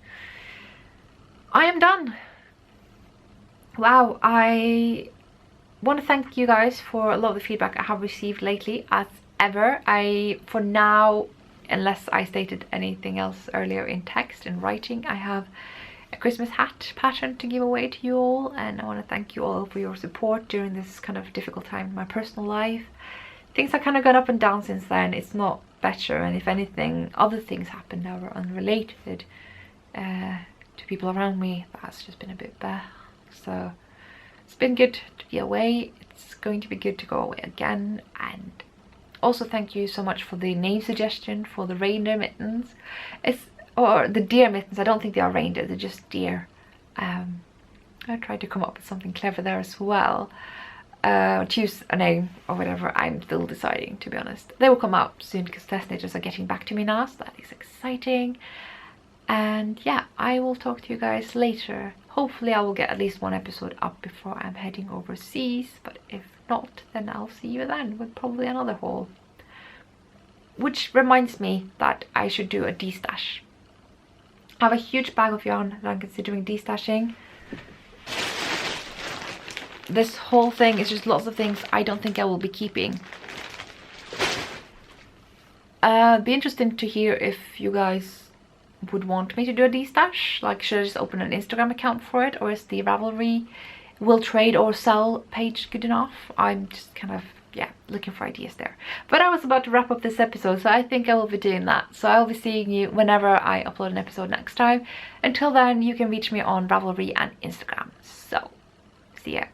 I am done. Wow, I want to thank you guys for a lot of the feedback I have received lately. As ever, for now, unless I stated anything else earlier in text and writing, I have a Christmas hat pattern to give away to you all, and I want to thank you all for your support during this kind of difficult time in my personal life. Things have kind of gone up and down since then. It's not better, and if anything, other things happened that were unrelated to people around me. That's just been a bit bad. So It's been good to be away. It's going to be good to go away again. And also thank you so much for the name suggestion for the reindeer mittens. Or the deer mittens. I don't think they are reindeer, they're just deer. I tried to come up with something clever there as well. Choose a name or whatever. I'm still deciding, to be honest. They will come out soon because test knitters are getting back to me now, so that is exciting. And yeah, I will talk to you guys later. Hopefully I will get at least one episode up before I'm heading overseas, but if not, then I'll see you then with probably another haul. Which reminds me that I should do a de-stash. I have a huge bag of yarn that I'm considering de-stashing. This whole thing is just lots of things I don't think I will be keeping. Be interesting to hear if you guys would want me to do a de-stash. Like, should I just open an Instagram account for it, or is the Ravelry will trade or sell page good enough? I'm just kind of, yeah, looking for ideas there. But I was about to wrap up this episode, so I think I will be doing that. So I'll be seeing you whenever I upload an episode next time. Until then, you can reach me on Ravelry and Instagram. So, see ya.